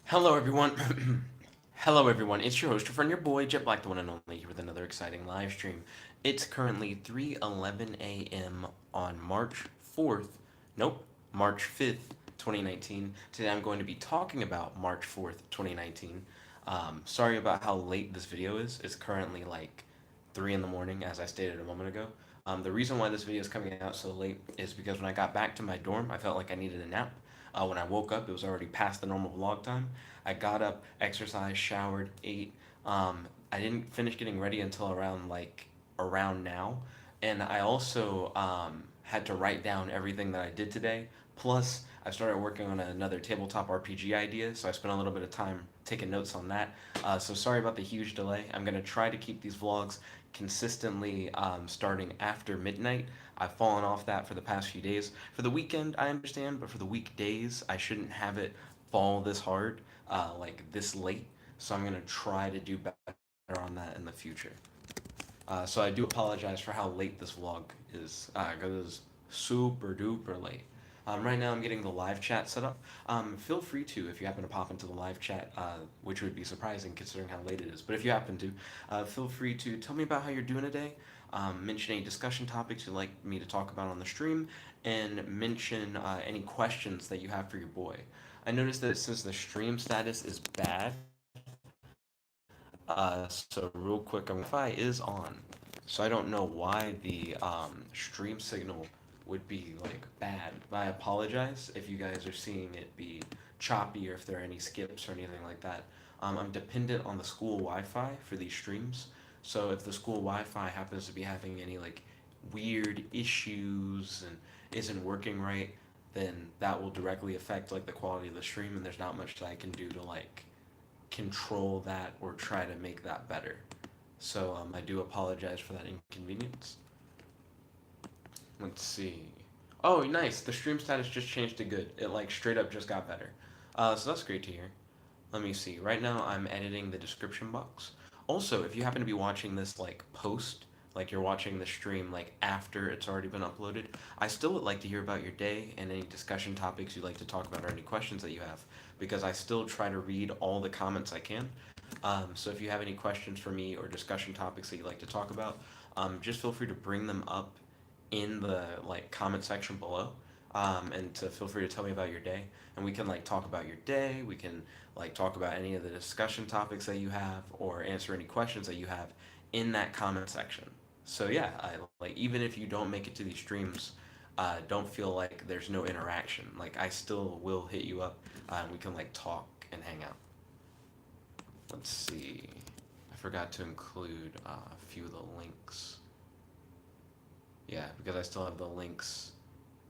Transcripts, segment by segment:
Hello, everyone. Hello, everyone. It's your host, your friend, your boy, Jet Black, the one and only, here with another exciting live stream. It's currently 3:11 a.m. on March 4th. Nope, March 5th, 2019. Today, I'm going to be talking about March 4th, 2019. Sorry about how late this video is. It's currently like 3 in the morning, as I stated a moment ago. The reason why this video is coming out so late is because when I got back to my dorm, I felt like I needed a nap. When I woke up, it was already past the normal vlog time. I got up, exercised, showered, ate. I didn't finish getting ready until around now, and I also had to write down everything that I did today. Plus, I started working on another tabletop RPG idea, so I spent a little bit of time taking notes on that. So sorry about the huge delay. I'm gonna try to keep these vlogs consistently starting after midnight. I've fallen off that for the past few days. For the weekend, I understand, but for the weekdays, I shouldn't have it fall this hard, like this late. So I'm gonna try to do better on that in the future. So I do apologize for how late this vlog is, because it's super duper late. Right now I'm getting the live chat set up. Feel free to, if you happen to pop into the live chat, which would be surprising considering how late it is. But if you happen to, feel free to tell me about how you're doing today. Mention any discussion topics you'd like me to talk about on the stream, and mention any questions that you have for your boy. I noticed that since the stream status is bad, so real quick, Wi-Fi is on, so I don't know why the stream signal would be like bad. But I apologize if you guys are seeing it be choppy or if there are any skips or anything like that. I'm dependent on the school Wi-Fi for these streams, so if the school Wi-Fi happens to be having any like weird issues and isn't working right, then that will directly affect like the quality of the stream, and there's not much that I can do to like control that or try to make that better. So I do apologize for that inconvenience. Let's see. Oh, nice. The stream status just changed to good. It like straight up just got better. So that's great to hear. Let me see. Right now I'm editing the description box. Also, if you happen to be watching this like post, like you're watching the stream like after it's already been uploaded, I still would like to hear about your day and any discussion topics you'd like to talk about or any questions that you have, because I still try to read all the comments I can. So if you have any questions for me or discussion topics that you'd like to talk about, just feel free to bring them up in the like comment section below, and to feel free to tell me about your day, and we can like talk about your day. We can like talk about any of the discussion topics that you have or answer any questions that you have in that comment section. So yeah, I like, even if you don't make it to these streams, don't feel like there's no interaction. Like I still will hit you up, and we can like talk and hang out. Let's see. I forgot to include a few of the links. Yeah, because I still have the links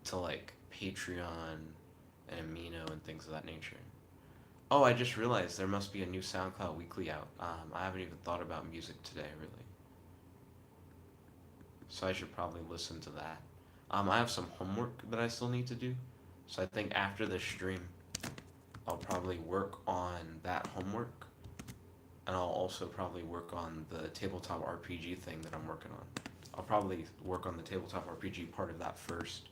to like Patreon and Amino and things of that nature. Oh, I just realized there must be a new SoundCloud Weekly out. I haven't even thought about music today, really. So I should probably listen to that. I have some homework that I still need to do. So I think after the stream, I'll probably work on that homework. And I'll also probably work on the tabletop RPG thing that I'm working on. I'll probably work on the tabletop RPG part of that first,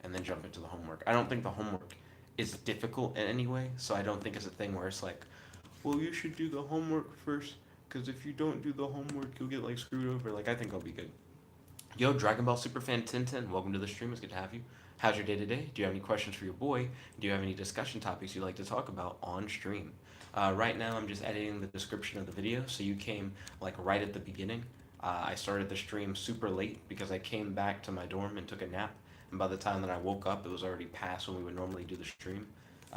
and then jump into the homework. I don't think the homework is difficult in any way, so I don't think it's a thing where it's like, well, you should do the homework first, because if you don't do the homework, you'll get like screwed over. Like I think I'll be good. Yo, Dragon Ball Superfan 1010, welcome to the stream. It's good to have you. How's your day today? Do you have any questions for your boy? Do you have any discussion topics you'd like to talk about on stream? Right now, I'm just editing the description of the video, so you came like right at the beginning. I started the stream super late because I came back to my dorm and took a nap, and by the time that I woke up, it was already past when we would normally do the stream.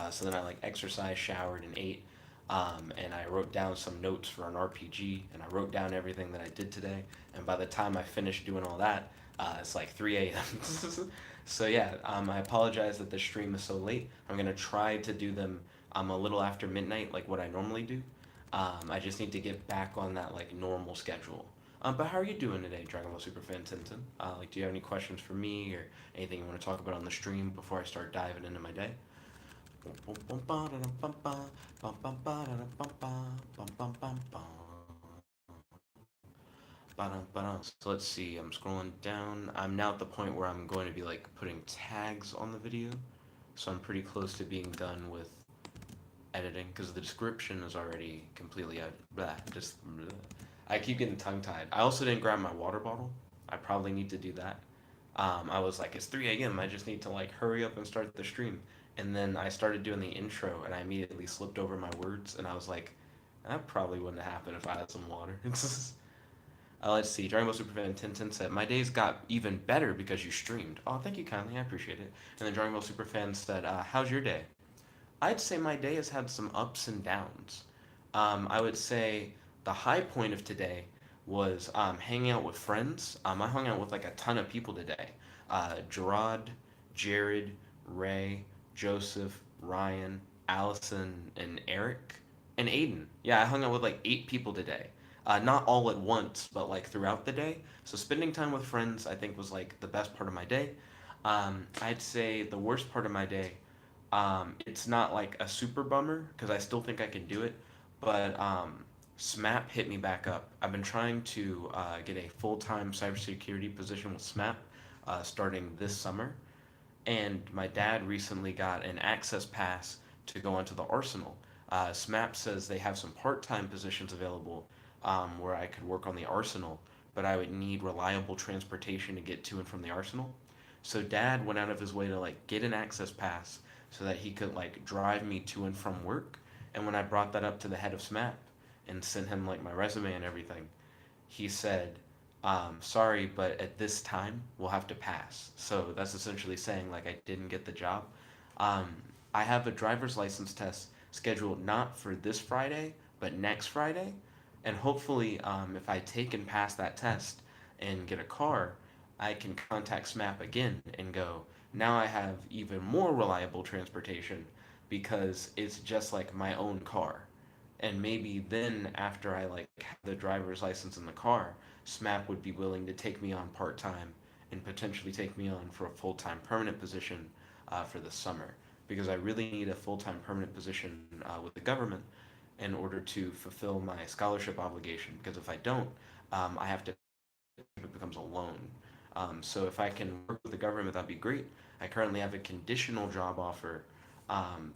So then I like exercised, showered, and ate. And I wrote down some notes for an RPG, and I wrote down everything that I did today. And by the time I finished doing all that, it's like 3 a.m. So yeah, I apologize that the stream is so late. I'm gonna try to do them a little after midnight, like what I normally do. I just need to get back on that like normal schedule. But how are you doing today, Dragon Ball Superfan Tintin? Like, do you have any questions for me or anything you want to talk about on the stream before I start diving into my day? So let's see, I'm scrolling down. I'm now at the point where I'm going to be like putting tags on the video. So I'm pretty close to being done with editing because the description is already completely out. Blah, just blah. I keep getting tongue tied. I also didn't grab my water bottle. I probably need to do that. I was like, it's 3 a.m. I just need to like hurry up and start the stream. And then I started doing the intro, and I immediately slipped over my words, and I was like, that probably wouldn't happen if I had some water. Let's see. Dragon Ball Superfan 1010 said, my days got even better because you streamed. Oh, thank you kindly. I appreciate it. And then Dragon Ball Superfan said, how's your day? I'd say my day has had some ups and downs. I would say the high point of today was hanging out with friends. I hung out with like a ton of people today. Gerard, Jared, Ray, Joseph, Ryan, Allison, and Eric, and Aiden. Yeah, I hung out with like 8 people today. Not all at once, but like throughout the day. So spending time with friends, I think, was like the best part of my day. I'd say the worst part of my day, it's not like a super bummer because I still think I can do it, but SMAP hit me back up. I've been trying to get a full-time cybersecurity position with SMAP starting this summer, and my dad recently got an access pass to go onto the arsenal. SMAP says they have some part-time positions available where I could work on the arsenal, but I would need reliable transportation to get to and from the arsenal. So dad went out of his way to like get an access pass so that he could like drive me to and from work. And when I brought that up to the head of SMAP and sent him like my resume and everything, he said, sorry, but at this time we'll have to pass. So that's essentially saying like I didn't get the job. Um, I have a driver's license test scheduled not for this Friday, but next Friday. And hopefully, if I take and pass that test and get a car, I can contact SMAP again and go, now I have even more reliable transportation because it's just like my own car. And maybe then after I like have the driver's license in the car, SMAP would be willing to take me on part time and potentially take me on for a full time permanent position for the summer because I really need a full time permanent position with the government in order to fulfill my scholarship obligation. Because if I don't, I have to it becomes a loan. So if I can work with the government, that'd be great. I currently have a conditional job offer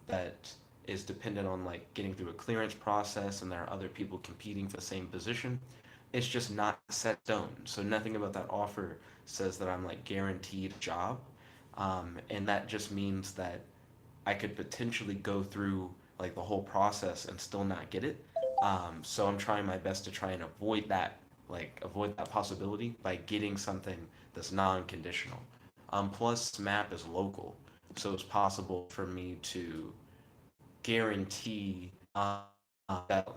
that is dependent on like getting through a clearance process, and there are other people competing for the same position. It's just not set stone. So nothing about that offer says that I'm like guaranteed a job, and that just means that I could potentially go through like the whole process and still not get it. So I'm trying my best to try and avoid that possibility by getting something that's non-conditional. Plus, SMAP is local, so it's possible for me to guarantee that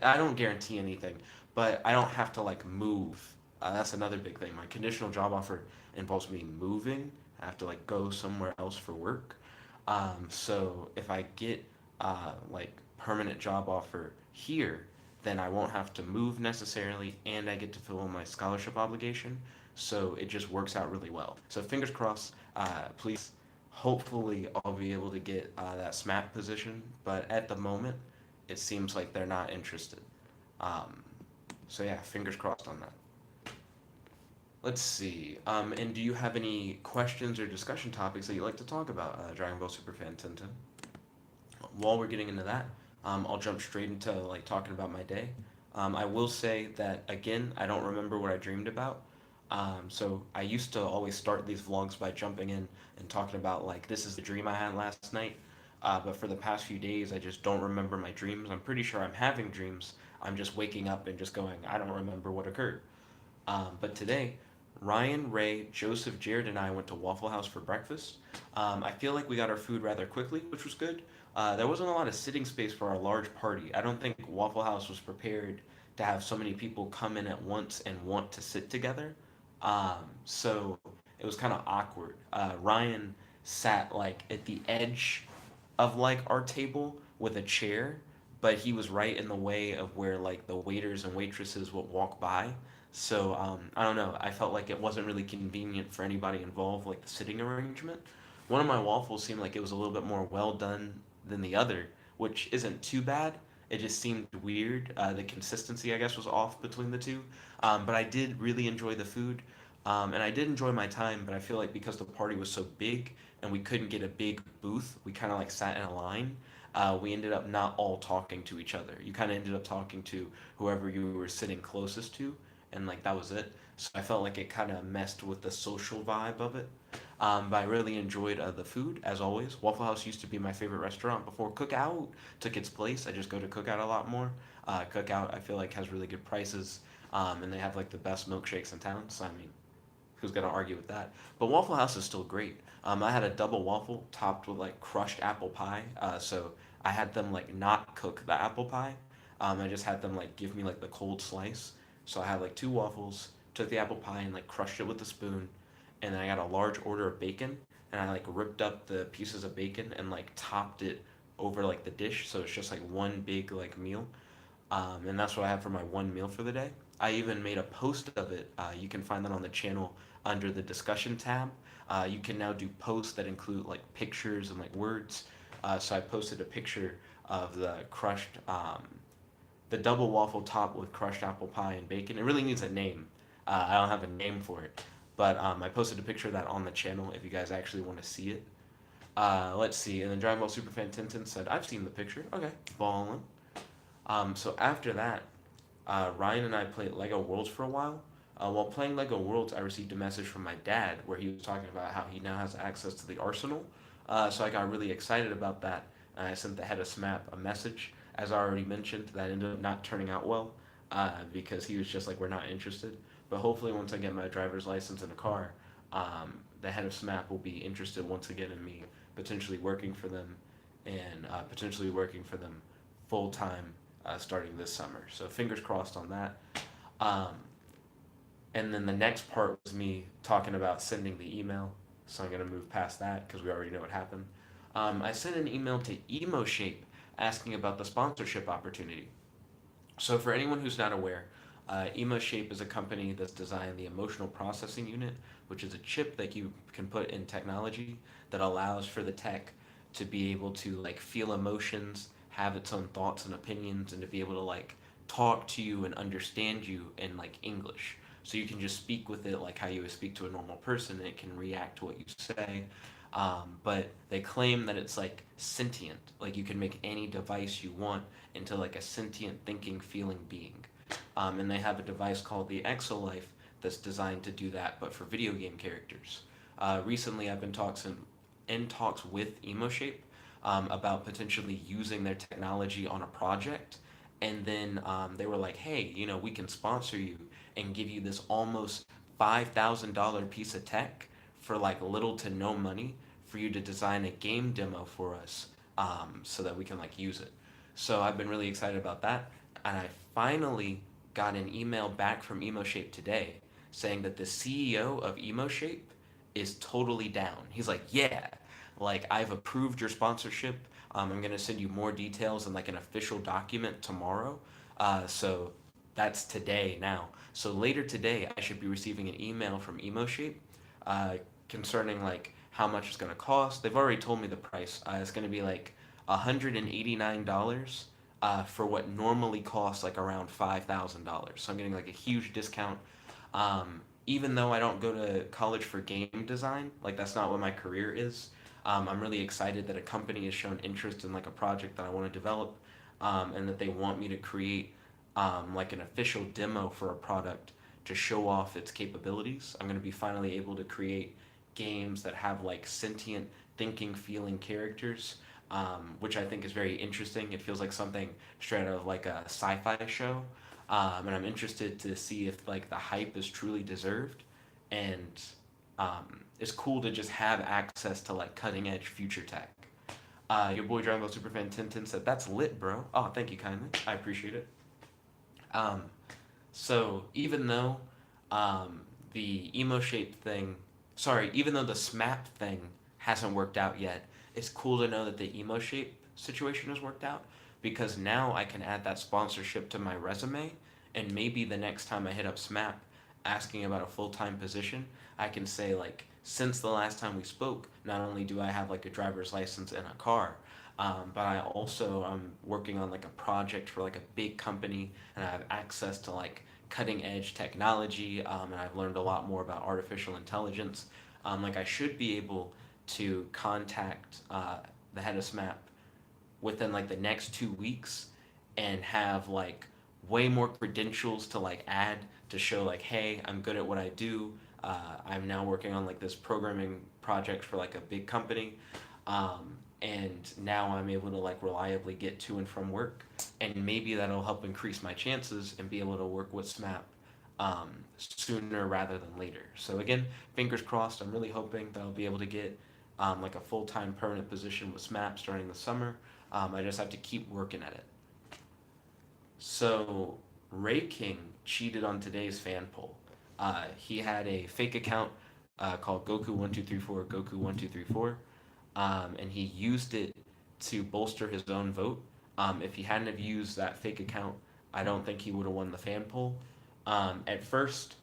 I don't guarantee anything, but I don't have to like move. That's another big thing. My conditional job offer involves me moving. I have to like go somewhere else for work. So if I get like permanent job offer here, then I won't have to move necessarily, and I get to fill in my scholarship obligation. So it just works out really well. So fingers crossed. Please, hopefully, I'll be able to get that SMAP position. But at the moment, it seems like they're not interested. Um, so yeah, fingers crossed on that. Let's see. And do you have any questions or discussion topics that you'd like to talk about, Dragon Ball Superfan Tintin? While we're getting into that, I'll jump straight into like talking about my day. I will say that again, I don't remember what I dreamed about. So I used to always start these vlogs by jumping in and talking about like this is the dream I had last night. But for the past few days, I just don't remember my dreams. I'm pretty sure I'm having dreams. I'm just waking up and just going, I don't remember what occurred. But today, Ryan, Ray, Joseph, Jared, and I went to Waffle House for breakfast. I feel like we got our food rather quickly, which was good. There wasn't a lot of sitting space for our large party. I don't think Waffle House was prepared to have so many people come in at once and want to sit together. So it was kind of awkward. Ryan sat like at the edge of like our table with a chair, but he was right in the way of where like the waiters and waitresses would walk by. So I don't know. I felt like it wasn't really convenient for anybody involved, like the sitting arrangement. One of my waffles seemed like it was a little bit more well done than the other, which isn't too bad. It just seemed weird. The consistency, I guess, was off between the two. But I did really enjoy the food. And I did enjoy my time, but I feel like because the party was so big and we couldn't get a big booth, we kind of like sat in a line. we ended up not all talking to each other. You kind of ended up talking to whoever you were sitting closest to, and like that was it. So I felt like it kind of messed with the social vibe of it. But I really enjoyed the food as always. Waffle House used to be my favorite restaurant before Cookout took its place. I just go to Cookout a lot more. Cookout I feel like has really good prices, and they have like the best milkshakes in town. So I mean, who's gonna argue with that? But Waffle House is still great. I had a double waffle topped with like crushed apple pie. So I had them like not cook the apple pie. I just had them like give me like the cold slice. So I had like two waffles, took the apple pie and like crushed it with a spoon, and then I got a large order of bacon, and I like ripped up the pieces of bacon and like topped it over like the dish, so it's just like one big like meal. And that's what I have for my one meal for the day. I even made a post of it. You can find that on the channel under the discussion tab. You can now do posts that include like pictures and like words. So I posted a picture of the double waffle topped with crushed apple pie and bacon. It really needs a name. I don't have a name for it, but I posted a picture of that on the channel if you guys actually want to see it. Let's see. And then Dragon Ball Superfan Tintin said, "I've seen the picture. Okay, ballin'." So after that, Ryan and I played Lego Worlds for a while. While playing Lego Worlds, I received a message from my dad where he was talking about how he now has access to the arsenal. So I got really excited about that. And I sent the head of SMAP a message. As I already mentioned, that ended up not turning out well because he was just like, we're not interested. But hopefully, once I get my driver's license in a car, the head of SMAP will be interested once again in me potentially working for them and potentially working for them full time starting this summer. So fingers crossed on that. Um, and then the next part was me talking about sending the email. So I'm gonna move past that because we already know what happened. I sent an email to EmoShape asking about the sponsorship opportunity. So for anyone who's not aware, EmoShape is a company that's designed the emotional processing unit, which is a chip that you can put in technology that allows for the tech to be able to like feel emotions, have its own thoughts and opinions, and to be able to like talk to you and understand you in like English. So you can just speak with it like how you would speak to a normal person, and it can react to what you say. But they claim that it's like sentient, like you can make any device you want into like a sentient thinking feeling being. And they have a device called the Exolife that's designed to do that, but for video game characters. Recently, I've been in talks with EmoShape about potentially using their technology on a project. And then they were like, hey, we can sponsor you and give you this almost $5,000 piece of tech for like little to no money for you to design a game demo for us so that we can like use it. So I've been really excited about that. And I finally got an email back from EmoShape today saying that the CEO of EmoShape is totally down. He's like, yeah, like I've approved your sponsorship. I'm gonna send you more details in like an official document tomorrow. So that's today now. So later today, I should be receiving an email from EmoShape uh, concerning like how much it's gonna cost. They've already told me the price. It's gonna be like $189 for what normally costs like around $5,000. So I'm getting like a huge discount. Even though I don't go to college for game design, like that's not what my career is. I'm really excited that a company has shown interest in like a project that I want to develop, and that they want me to create like an official demo for a product to show off its capabilities. I'm going to be finally able to create games that have like sentient thinking, feeling characters, which I think is very interesting. It feels like something straight out of like a sci-fi show, and I'm interested to see if like the hype is truly deserved, and it's cool to just have access to like cutting edge future tech. Your boy Dragon Ball Superfan Tintin said that's lit, bro. Oh, thank you kindly. I appreciate it. Um, so even though the emo shape thing, sorry, even though the SMAP thing hasn't worked out yet, it's cool to know that the emo shape situation has worked out because now I can add that sponsorship to my resume, and maybe the next time I hit up SMAP asking about a full time position, I can say like, since the last time we spoke, not only do I have like a driver's license and a car, but I also am working on like a project for like a big company, and I have access to like cutting edge technology, and I've learned a lot more about artificial intelligence. Like I should be able to contact the head of SMAP within like the next 2 weeks and have like way more credentials to like add to show like, hey, I'm good at what I do. I'm now working on like this programming project for like a big company. And now I'm able to like reliably get to and from work, and maybe that'll help increase my chances and be able to work with SMAP sooner rather than later. So again, fingers crossed. I'm really hoping that I'll be able to get like a full time permanent position with SMAP starting the summer. I just have to keep working at it. So Rayking cheated on today's fan poll. He had a fake account called Goku1234 Goku1234, and he used it to bolster his own vote. If he hadn't have used that fake account, I don't think he would have won the fan poll. At first,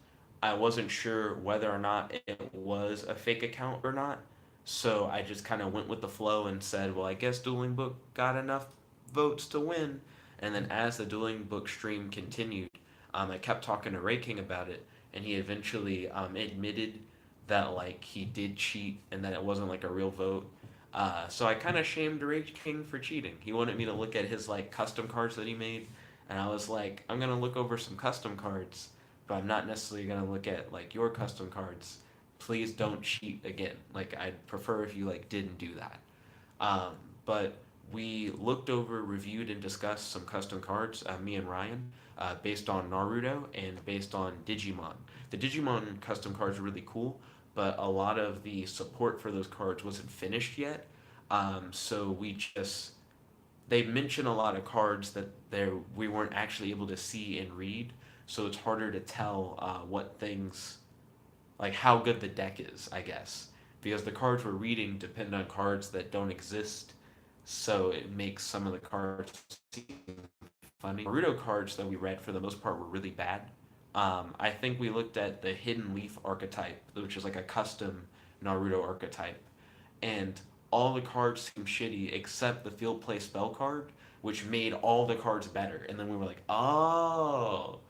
I wasn't sure whether or not it was a fake account or not, so I just kind of went with the flow and said, well, I guess Dueling Book got enough votes to win. And then as the Dueling Book stream continued, I kept talking to Rayking about it, and he eventually admitted that like he did cheat and that it wasn't like a real vote. So I kind of shamed Rayking for cheating. He wanted me to look at his like custom cards that he made, and I was like, I'm gonna look over some custom cards, but I'm not necessarily gonna look at like your custom cards. Please don't cheat again. Like I'd prefer if you like didn't do that. Um, but we looked over, reviewed, and discussed some custom cards, me and Ryan, based on Naruto and based on Digimon. The Digimon custom cards are really cool, but a lot of the support for those cards wasn't finished yet. So we just they mention a lot of cards that there we weren't actually able to see and read, so it's harder to tell what things like how good the deck is, I guess, because the cards we're reading depend on cards that don't exist, so it makes some of the cards seem funny. Naruto cards that we read for the most part were really bad. I think we looked at the Hidden Leaf archetype, which is like a custom Naruto archetype, and all the cards seem shitty except the field play spell card, which made all the cards better. And then we were like, oh,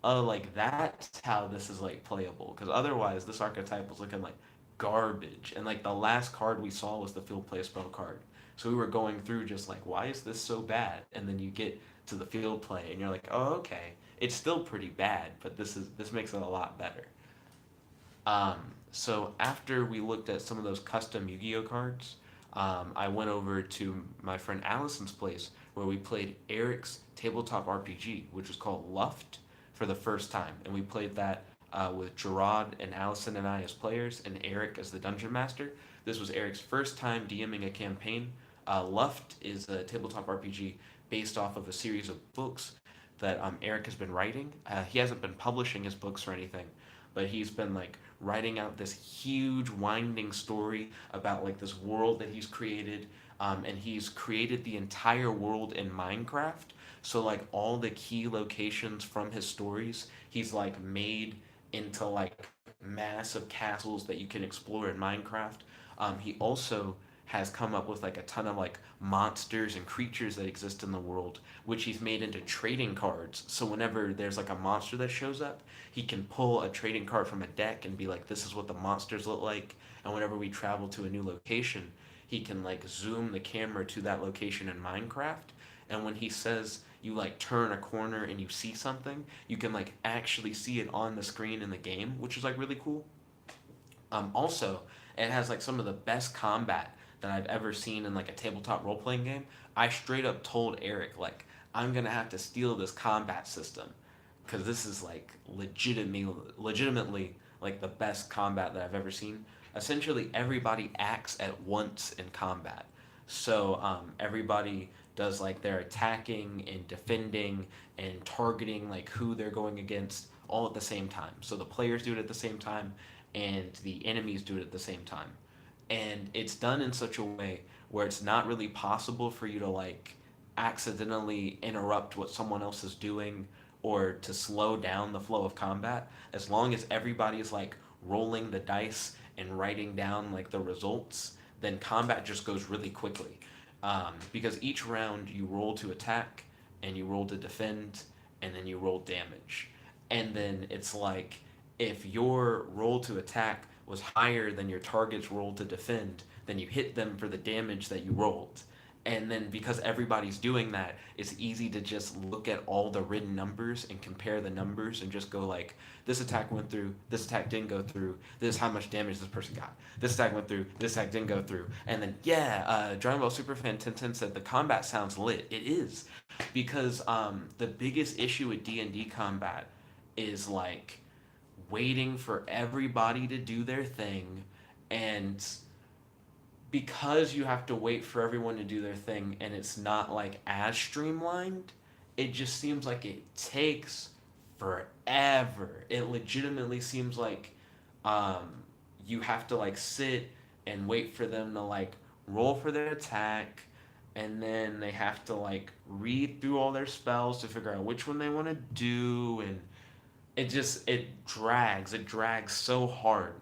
like that's how this is like playable. Because otherwise, this archetype was looking like garbage. And like the last card we saw was the field play spell card. So we were going through just like, why is this so bad? And then you get to the field play, and you're like, oh, okay, it's still pretty bad, but this makes it a lot better. Um, so after we looked at some of those custom Yu-Gi-Oh cards, I went over to my friend Allison's place where we played Eric's tabletop RPG, which was called Luft, for the first time, and we played that with Gerard and Allison and I as players, and Eric as the dungeon master. This was Eric's first time DMing a campaign. Luft is a tabletop RPG based off of a series of books that Eric has been writing. He hasn't been publishing his books or anything, but he's been like writing out this huge winding story about like this world that he's created, and he's created the entire world in Minecraft. So like all the key locations from his stories, he's like made into like massive castles that you can explore in Minecraft. He also has come up with like a ton of like monsters and creatures that exist in the world, which he's made into trading cards. So whenever there's like a monster that shows up, he can pull a trading card from a deck and be like, this is what the monsters look like. And whenever we travel to a new location, he can like zoom the camera to that location in Minecraft. And when he says you like turn a corner and you see something, you can like actually see it on the screen in the game, which is like really cool. Also, it has like some of the best combat that I've ever seen in like a tabletop role playing game. I straight up told Eric like I'm gonna have to steal this combat system because this is like legitimately like the best combat that I've ever seen. Essentially, everybody acts at once in combat. So everybody does like their attacking and defending and targeting like who they're going against all at the same time. So the players do it at the same time, and the enemies do it at the same time. And it's done in such a way where it's not really possible for you to like accidentally interrupt what someone else is doing or to slow down the flow of combat, as long as everybody is like rolling the dice and writing down like the results, then combat just goes really quickly. Because each round you roll to attack and you roll to defend and then you roll damage. And then it's like if your roll to attack was higher than your target's roll to defend, then you hit them for the damage that you rolled. And then because everybody's doing that, it's easy to just look at all the written numbers and compare the numbers and just go like, this attack went through, this attack didn't go through, this is how much damage this person got. This attack went through, this attack didn't go through. And then, yeah, Dragon Ball Superfan 1010 said the combat sounds lit. It is. Because the biggest issue with D&D combat is like waiting for everybody to do their thing, and because you have to wait for everyone to do their thing and it's not like as streamlined, it just seems like it takes forever. It legitimately seems like um, you have to like sit and wait for them to like roll for their attack, and then they have to like read through all their spells to figure out which one they want to do, and it drags so hard.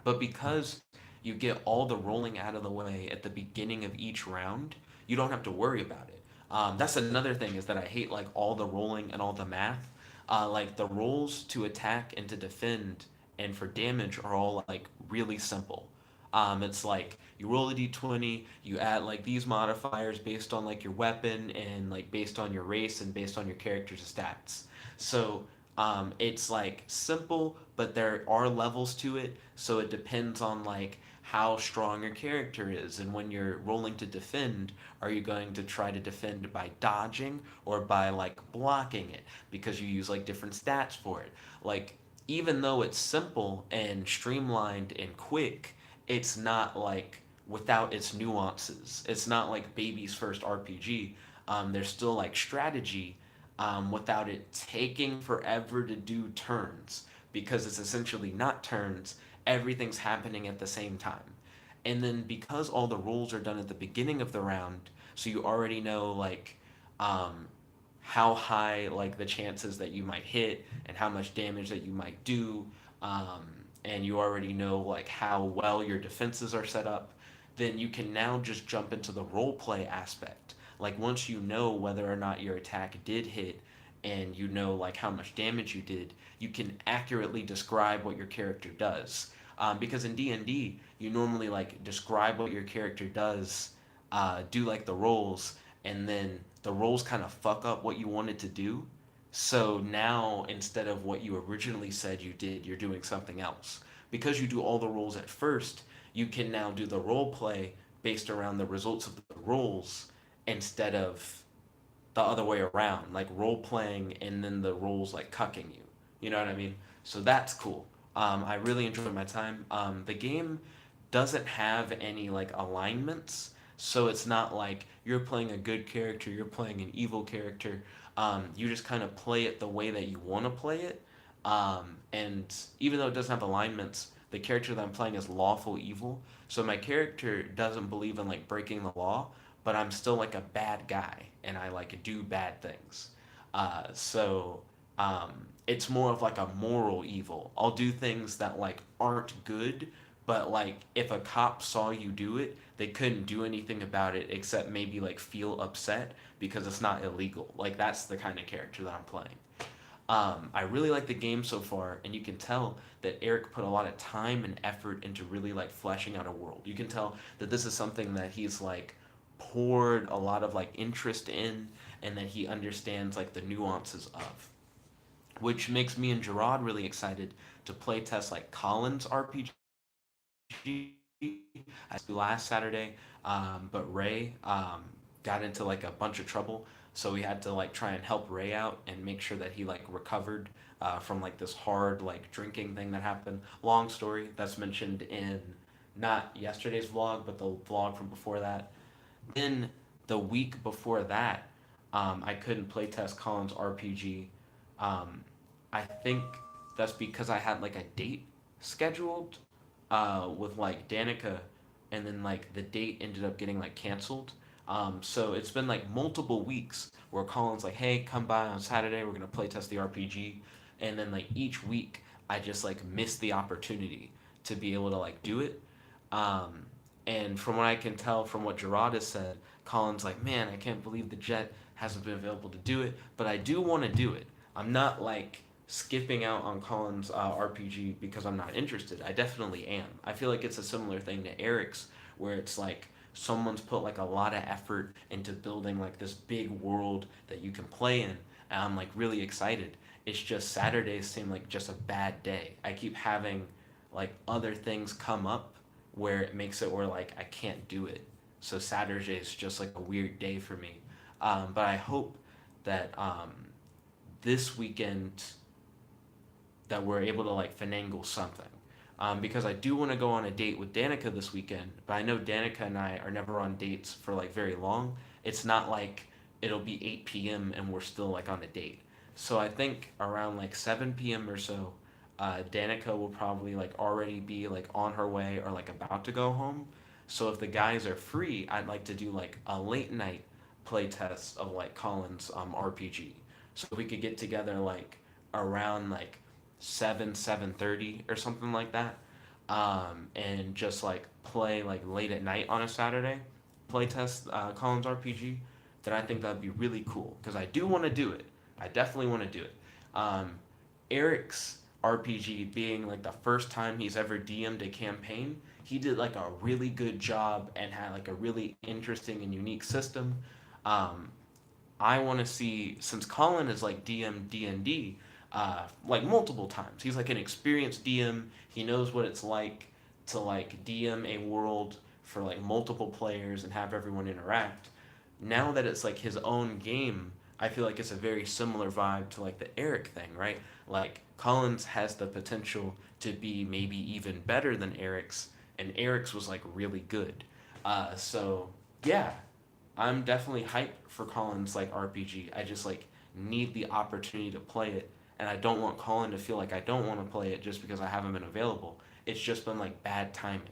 But because you get all the rolling out of the way at the beginning of each round, you don't have to worry about it. That's another thing is that I hate like all the rolling and all the math. Like the rolls to attack and to defend and for damage are all like really simple. It's like you roll a d20, you add like these modifiers based on like your weapon and like based on your race and based on your character's stats. So it's like simple, but there are levels to it. So it depends on like how strong your character is. And when you're rolling to defend, are you going to try to defend by dodging or by like blocking it? Because you use like different stats for it. Like, even though it's simple and streamlined and quick, it's not like without its nuances. It's not like baby's first RPG. There's still like strategy without it taking forever to do turns, because it's essentially not turns, everything's happening at the same time. And then because all the rules are done at the beginning of the round, so you already know like um, how high like the chances that you might hit and how much damage that you might do, um, and you already know like how well your defenses are set up, then you can now just jump into the role play aspect. Like once you know whether or not your attack did hit and you know like how much damage you did, you can accurately describe what your character does. Because in D&D, you normally like describe what your character does, do like the rolls, and then the rolls kind of fuck up what you wanted to do. So now instead of what you originally said you did, you're doing something else. Because you do all the rolls at first, you can now do the role play based around the results of the rolls instead of the other way around, like role playing and then the roles like cucking you. You know what I mean? So that's cool. I really enjoyed my time. The game doesn't have any like alignments, so it's not like you're playing a good character, you're playing an evil character. You just kind of play it the way that you want to play it. And even though it doesn't have alignments, the character that I'm playing is lawful evil. So my character doesn't believe in like breaking the law, but I'm still like a bad guy and I like do bad things. So it's more of like a moral evil. I'll do things that like aren't good, but like if a cop saw you do it, they couldn't do anything about it except maybe like feel upset because it's not illegal. Like that's the kind of character that I'm playing. I really like the game so far, and you can tell that Eric put a lot of time and effort into really like fleshing out a world. You can tell that this is something that he's like poured a lot of like interest in, and that he understands like the nuances of, which makes me and Gerard really excited to play test like Colin's RPG. I last Saturday, but Ray got into like a bunch of trouble, so we had to like try and help Ray out and make sure that he like recovered from like this hard like drinking thing that happened. Long story that's mentioned in not yesterday's vlog, but the vlog from before that. Then the week before that, I couldn't playtest Colin's RPG. Um, I think that's because I had like a date scheduled with like Danica, and then like the date ended up getting like canceled. So it's been like multiple weeks where Colin's like, "Hey, come by on Saturday. We're gonna playtest the RPG," and then like each week I just like missed the opportunity to be able to like do it. Um, and from what I can tell from what Gerard has said, Colin's like, "Man, I can't believe the Jet hasn't been available to do it, but I do want to do it. I'm not like skipping out on Colin's RPG because I'm not interested. I definitely am. I feel like it's a similar thing to Eric's, where it's like someone's put like a lot of effort into building like this big world that you can play in, and I'm like really excited. It's just Saturdays seem like just a bad day. I keep having like other things come up where it makes it where like I can't do it. So Saturday is just like a weird day for me. But I hope that this weekend that we're able to like finagle something. Because I do want to go on a date with Danica this weekend, but I know Danica and I are never on dates for like very long. It's not like it'll be 8 p.m. and we're still like on a date. So I think around like 7 p.m. or so, Danica will probably like already be like on her way or like about to go home. So if the guys are free, I'd like to do like a late night play test of like Colin's RPG. So we could get together like around like 7:30 or something like that, and just like play like late at night on a Saturday, play test Colin's RPG. Then I think that'd be really cool because I do want to do it. I definitely want to do it. Um, Eric's RPG being like the first time he's ever DM'd a campaign, he did like a really good job and had like a really interesting and unique system. Um, I want to see, since Colin is like DM D&D like multiple times. He's like an experienced DM. He knows what it's like to like DM a world for like multiple players and have everyone interact. Now that it's like his own game, I feel like it's a very similar vibe to like the Eric thing, right? Like Collins has the potential to be maybe even better than Eric's, and Eric's was like really good. So yeah, I'm definitely hyped for Colin's like RPG. I just like need the opportunity to play it, and I don't want Colin to feel like I don't want to play it just because I haven't been available. It's just been like bad timing,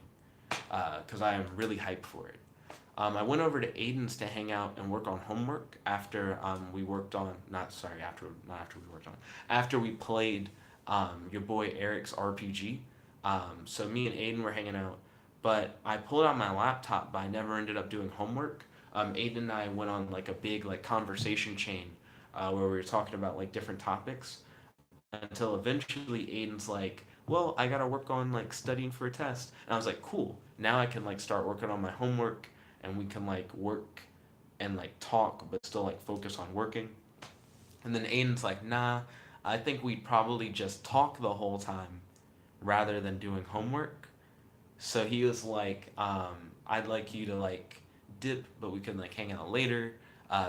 because I am really hyped for it. I went over to Aiden's to hang out and work on homework after we worked on not sorry after not after we worked on after we played your boy Eric's RPG. So me and Aiden were hanging out, but I pulled out my laptop, but I never ended up doing homework. Aiden and I went on like a big like conversation chain where we were talking about like different topics until eventually Aiden's like, "Well, I gotta work on like studying for a test," and I was like, "Cool, now I can like start working on my homework and we can like work and like talk, but still like focus on working." And then Aiden's like, "Nah, I think we'd probably just talk the whole time rather than doing homework." So he was like, "I'd like you to like dip, but we can like hang out later,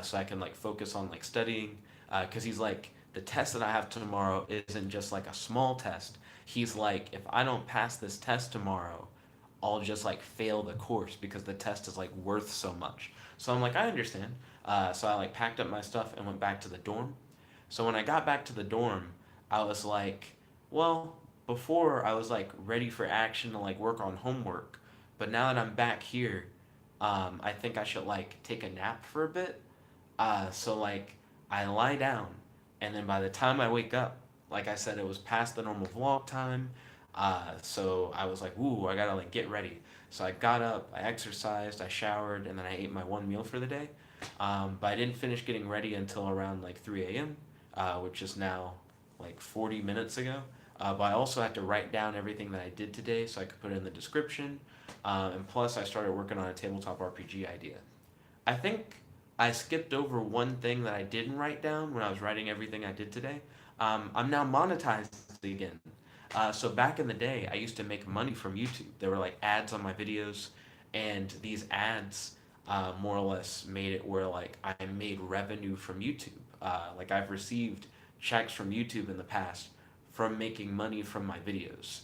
so I can like focus on like studying." Because he's like, the test that I have tomorrow isn't just like a small test. He's like, if I don't pass this test tomorrow, I'll just like fail the course because the test is like worth so much. So I'm like, I understand. So I like packed up my stuff and went back to the dorm. So when I got back to the dorm, I was like, well, before I was like ready for action to like work on homework, but now that I'm back here, I think I should like take a nap for a bit. So like I lie down, and then by the time I wake up, like I said, it was past the normal vlog time. So I was like, ooh, I gotta like get ready. So I got up, I exercised, I showered, and then I ate my one meal for the day. But I didn't finish getting ready until around like 3 a.m., which is now like 40 minutes ago. But I also had to write down everything that I did today so I could put it in the description. And plus, I started working on a tabletop RPG idea. I think I skipped over one thing that I didn't write down when I was writing everything I did today. I'm now monetized again. So back in the day, I used to make money from YouTube. There were like ads on my videos, and these ads more or less made it where like I made revenue from YouTube. Like I've received checks from YouTube in the past from making money from my videos.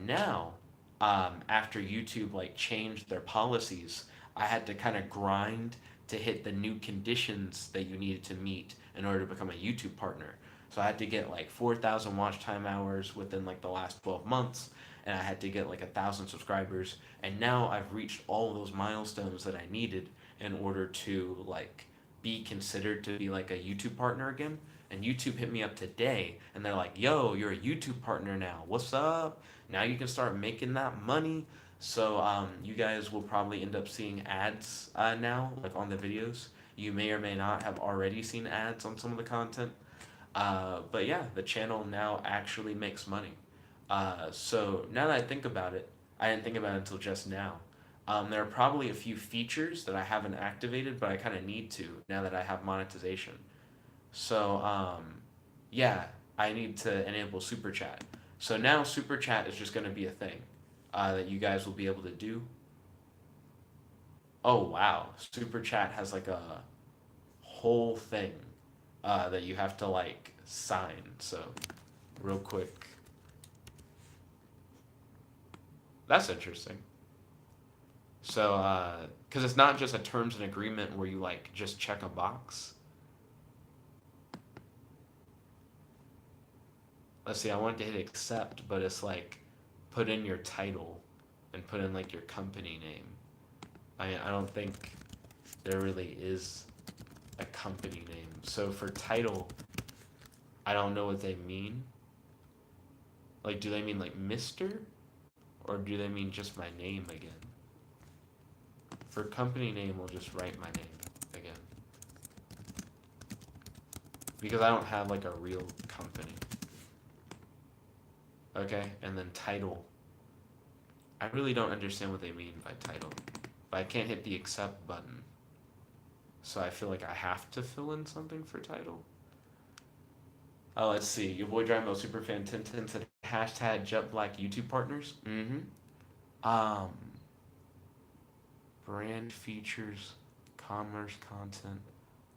Now, after YouTube like changed their policies, I had to kind of grind to hit the new conditions that you needed to meet in order to become a YouTube partner. So I had to get like 4,000 watch time hours within like the last 12 months, and I had to get like 1,000 subscribers. And now I've reached all those milestones that I needed in order to like be considered to be like a YouTube partner again. And YouTube hit me up today, and they're like, "Yo, you're a YouTube partner now. What's up? Now you can start making that money." So you guys will probably end up seeing ads now, like on the videos. You may or may not have already seen ads on some of the content. But yeah, the channel now actually makes money. So now that I think about it, I didn't think about it until just now. There are probably a few features that I haven't activated, but I kind of need to now that I have monetization. So, yeah, I need to enable Super Chat. So now Super Chat is just going to be a thing that you guys will be able to do. Oh, wow. Super Chat has like a whole thing that you have to like sign. So, real quick. That's interesting. So, because it's not just a terms and agreement where you like just check a box. Let's see, I wanted to hit accept, but it's like put in your title and put in like your company name. I don't think there really is a company name. So for title, I don't know what they mean. Like, do they mean like Mr. or do they mean just my name again? For company name, we'll just write my name again because I don't have like a real company. Okay, and then title. I really don't understand what they mean by title, but I can't hit the accept button. So I feel like I have to fill in something for title. Oh, let's see. Your boy Dragon Ball Superfan 1010 said hashtag Jet Black YouTube partners. Mm-hmm. Um, brand features, commerce content,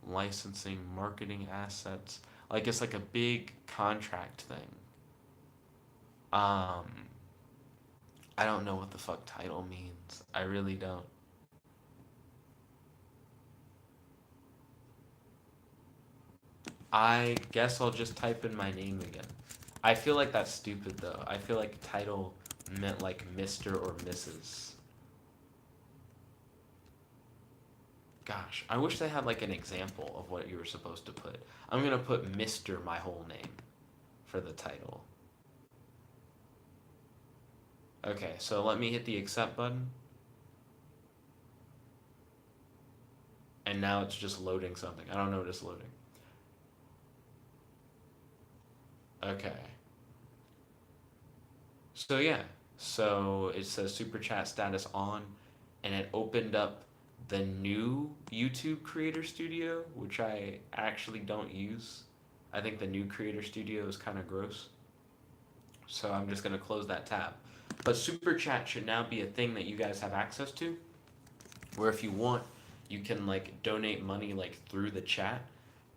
licensing, marketing assets. Like it's like a big contract thing. Um, I don't know what the fuck title means. I really don't. I guess I'll just type in my name again. I feel like that's stupid though. I feel like title meant like Mr. or Mrs. Gosh, I wish they had like an example of what you were supposed to put. I'm gonna put Mr. my whole name for the title. Okay, so let me hit the accept button. And now it's just loading something. I don't know what it's loading. Okay. So yeah. So it says super chat status on and it opened up the new YouTube Creator Studio, which I actually don't use. I think the new Creator Studio is kind of gross. So I'm just going to close that tab. But Super Chat should now be a thing that you guys have access to, where if you want, you can like donate money like through the chat,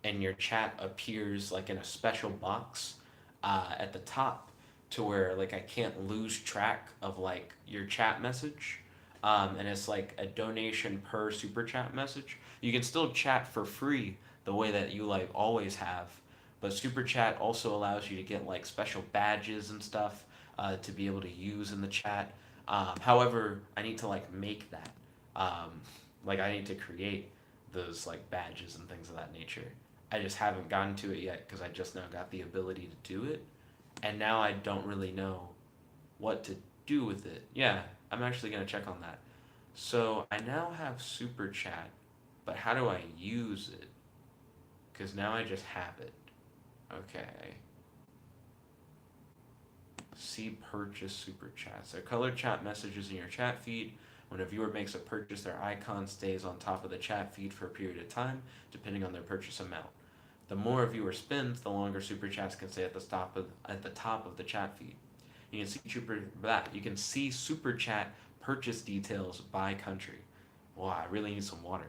and your chat appears like in a special box at the top, to where like I can't lose track of like your chat message. And it's like a donation per super chat message. You can still chat for free the way that you like always have, but super chat also allows you to get like special badges and stuff to be able to use in the chat. However, I need to like make that. Um, like I need to create those like badges and things of that nature. I just haven't gotten to it yet because I just now got the ability to do it, and now I don't really know what to do with it. Yeah, I'm actually gonna check on that. So I now have super chat, but how do I use it? Because now I just have it. Okay. See purchase super chats. They're colored chat messages in your chat feed. When a viewer makes a purchase, their icon stays on top of the chat feed for a period of time, depending on their purchase amount. The more a viewer spends, the longer super chats can stay at the top of the chat feed. You can see super chat purchase details by country. Wow, I really need some water.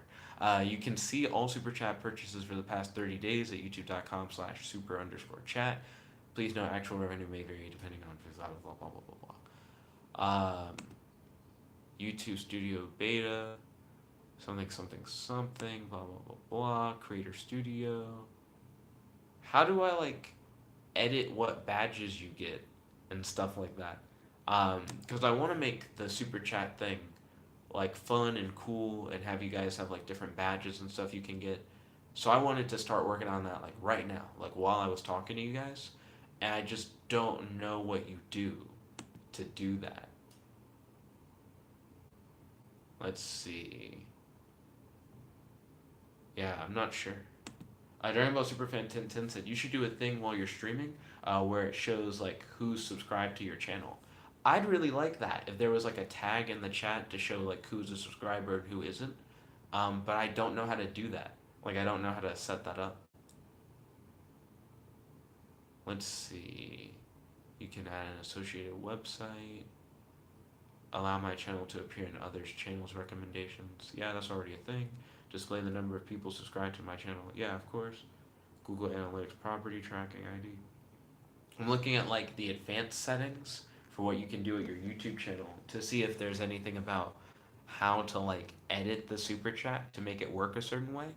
You can see all super chat purchases for the past 30 days at youtube.com/super_chat. Please note actual revenue may vary depending on blah blah blah blah blah blah. YouTube Studio Beta, something something something, blah blah blah blah. Creator Studio. How do I like edit what badges you get and stuff like that? Because I want to make the super chat thing like fun and cool and have you guys have like different badges and stuff you can get. So I wanted to start working on that like right now, like while I was talking to you guys, and I just don't know what you do to do that. Let's see. Yeah, I'm not sure. Dragon Ball Superfan 1010 said you should do a thing while you're streaming where it shows like who's subscribed to your channel. I'd really like that if there was like a tag in the chat to show like who's a subscriber and who isn't. But I don't know how to do that. Like I don't know how to set that up. Let's see. You can add an associated website. Allow my channel to appear in others' channels recommendations. Yeah, that's already a thing. Display the number of people subscribed to my channel. Yeah, of course. Google Analytics property tracking ID. I'm looking at like the advanced settings for what you can do at your YouTube channel to see if there's anything about how to like edit the super chat to make it work a certain way.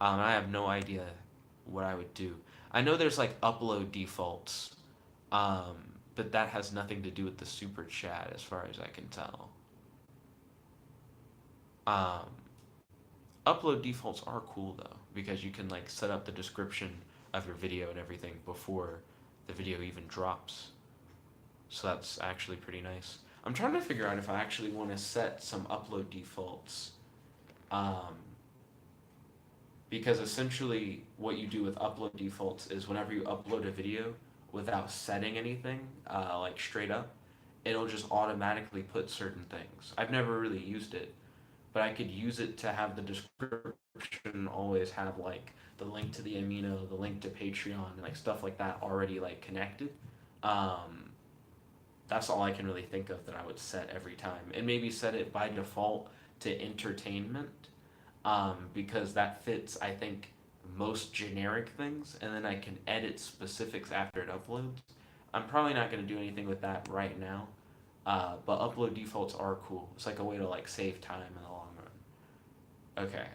I have no idea what I would do. I know there's like upload defaults, um, but that has nothing to do with the super chat as far as I can tell. Um, Upload defaults are cool though because you can like set up the description of your video and everything before the video even drops. So that's actually pretty nice. I'm trying to figure out if I actually want to set some upload defaults. Um, because essentially what you do with upload defaults is whenever you upload a video without setting anything, like straight up, it'll just automatically put certain things. I've never really used it, but I could use it to have the description always have like the link to the amino, the link to Patreon, and like stuff like that already like connected. Um, that's all I can really think of that I would set every time, and maybe set it by default to entertainment, because that fits I think most generic things, and then I can edit specifics after it uploads. I'm probably not going to do anything with that right now, but upload defaults are cool. It's like a way to like save time in the long run. Okay,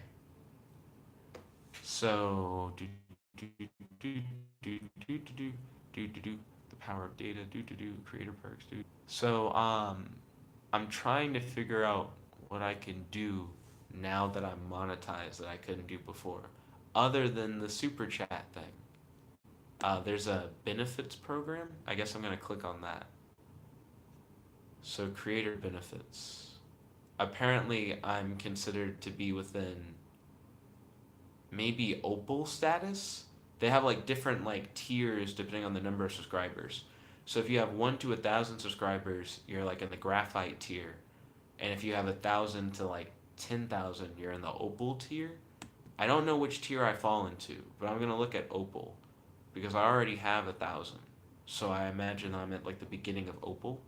so the power of data. Creator perks. So I'm trying to figure out what I can do now that I'm monetized that I couldn't do before, other than the super chat thing. There's a benefits program. I guess I'm gonna click on that. So creator benefits. Apparently, I'm considered to be within maybe opal status. They have like different like tiers depending on the number of subscribers. So if you have 1 to 1,000 subscribers, you're like in the graphite tier, and if you have 1,000 to like 10,000, you're in the opal tier. I don't know which tier I fall into, but I'm gonna look at opal because I already have 1,000. So I imagine I'm at like the beginning of opal.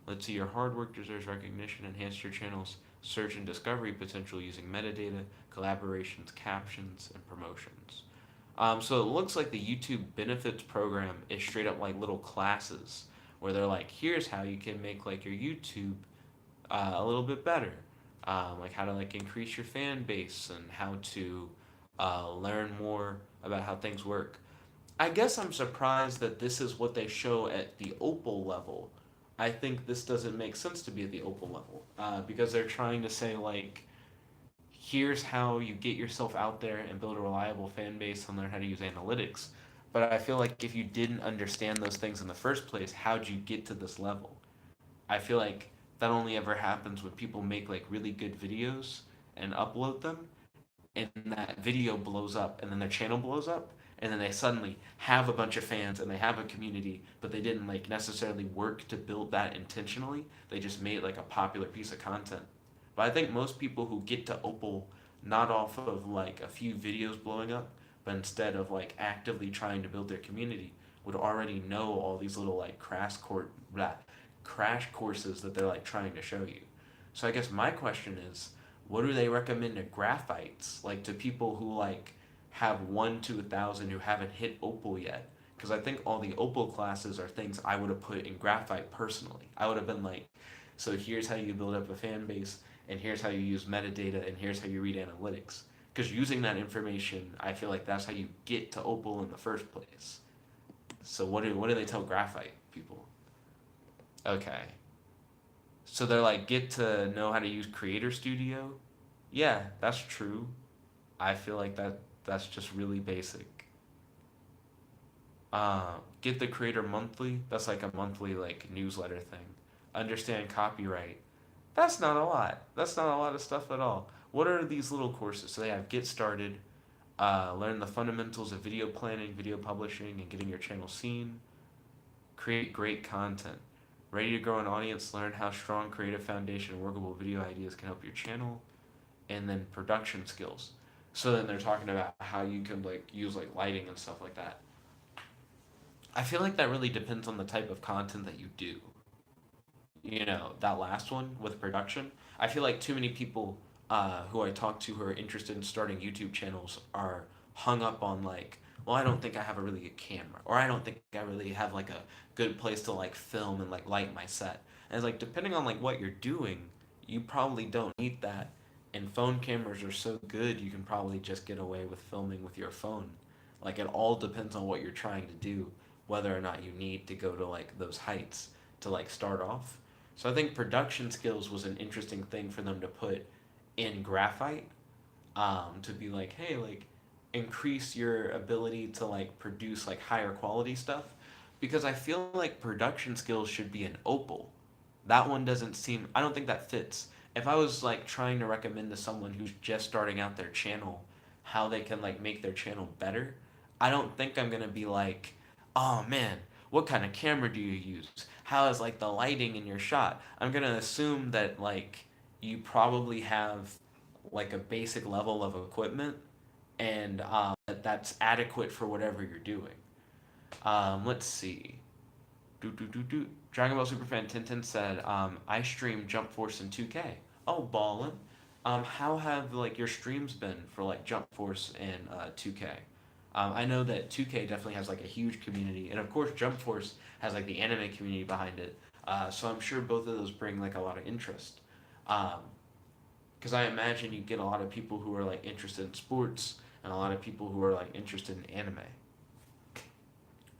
Let's see, your hard work deserves recognition. Enhance your channel's search and discovery potential using metadata, collaborations, captions, and promotions. So it looks like the YouTube benefits program is straight up like little classes where they're like, here's how you can make like your YouTube a little bit better, like how to like increase your fan base and how to learn more about how things work. I guess I'm surprised that this is what they show at the Opal level. I think this doesn't make sense to be at the Opal level, because they're trying to say like, here's how you get yourself out there and build a reliable fan base and learn how to use analytics. But I feel like if you didn't understand those things in the first place, how'd you get to this level? I feel like that only ever happens when people make like really good videos and upload them, and that video blows up, and then their channel blows up, and then they suddenly have a bunch of fans and they have a community, but they didn't like necessarily work to build that intentionally. They just made like a popular piece of content. But I think most people who get to Opal not off of like a few videos blowing up, but instead of like actively trying to build their community, would already know all these little like crash courses that they're like trying to show you. So I guess my question is, what do they recommend to graphites, like to people who like have 1 to 1,000 who haven't hit Opal yet? Because I think all the Opal classes are things I would have put in graphite personally. I would have been like, so here's how you build up a fan base, and here's how you use metadata, and here's how you read analytics. Because using that information, I feel like that's how you get to Opal in the first place. So what do they tell graphite people? Okay. So they're like, get to know how to use Creator Studio. Yeah, that's true. I feel like that's just really basic. Get the Creator Monthly. That's like a monthly like newsletter thing. Understand copyright. That's not a lot. That's not a lot of stuff at all. What are these little courses? So they have Get Started, learn the fundamentals of video planning, video publishing, and getting your channel seen. Create great content. Ready to grow an audience? Learn how strong creative foundation and workable video ideas can help your channel. And then production skills. So then they're talking about how you can like use like lighting and stuff like that. I feel like that really depends on the type of content that you do. You know, that last one with production. I feel like too many people who I talk to who are interested in starting YouTube channels are hung up on like, well, I don't think I have a really good camera, or I don't think I really have like a good place to like film and like light my set. And it's like depending on like what you're doing, you probably don't need that. And phone cameras are so good, you can probably just get away with filming with your phone. Like it all depends on what you're trying to do, whether or not you need to go to like those heights to like start off. So I think production skills was an interesting thing for them to put in graphite, to be like, hey, like increase your ability to like produce like higher quality stuff, because I feel like production skills should be an opal. That one doesn't seem. I don't think that fits. If I was like trying to recommend to someone who's just starting out their channel how they can like make their channel better, I don't think I'm gonna be like, oh man, what kind of camera do you use? How is like the lighting in your shot? I'm gonna assume that like you probably have like a basic level of equipment, and that that's adequate for whatever you're doing. Let's see. Dragon Ball Superfan Tintin said, "I stream Jump Force in 2K." Oh, ballin'. How have like your streams been for like Jump Force and 2K? I know that 2K definitely has like a huge community, and of course Jump Force has like the anime community behind it. So I'm sure both of those bring like a lot of interest. Um, because I imagine you get a lot of people who are like interested in sports and a lot of people who are like interested in anime.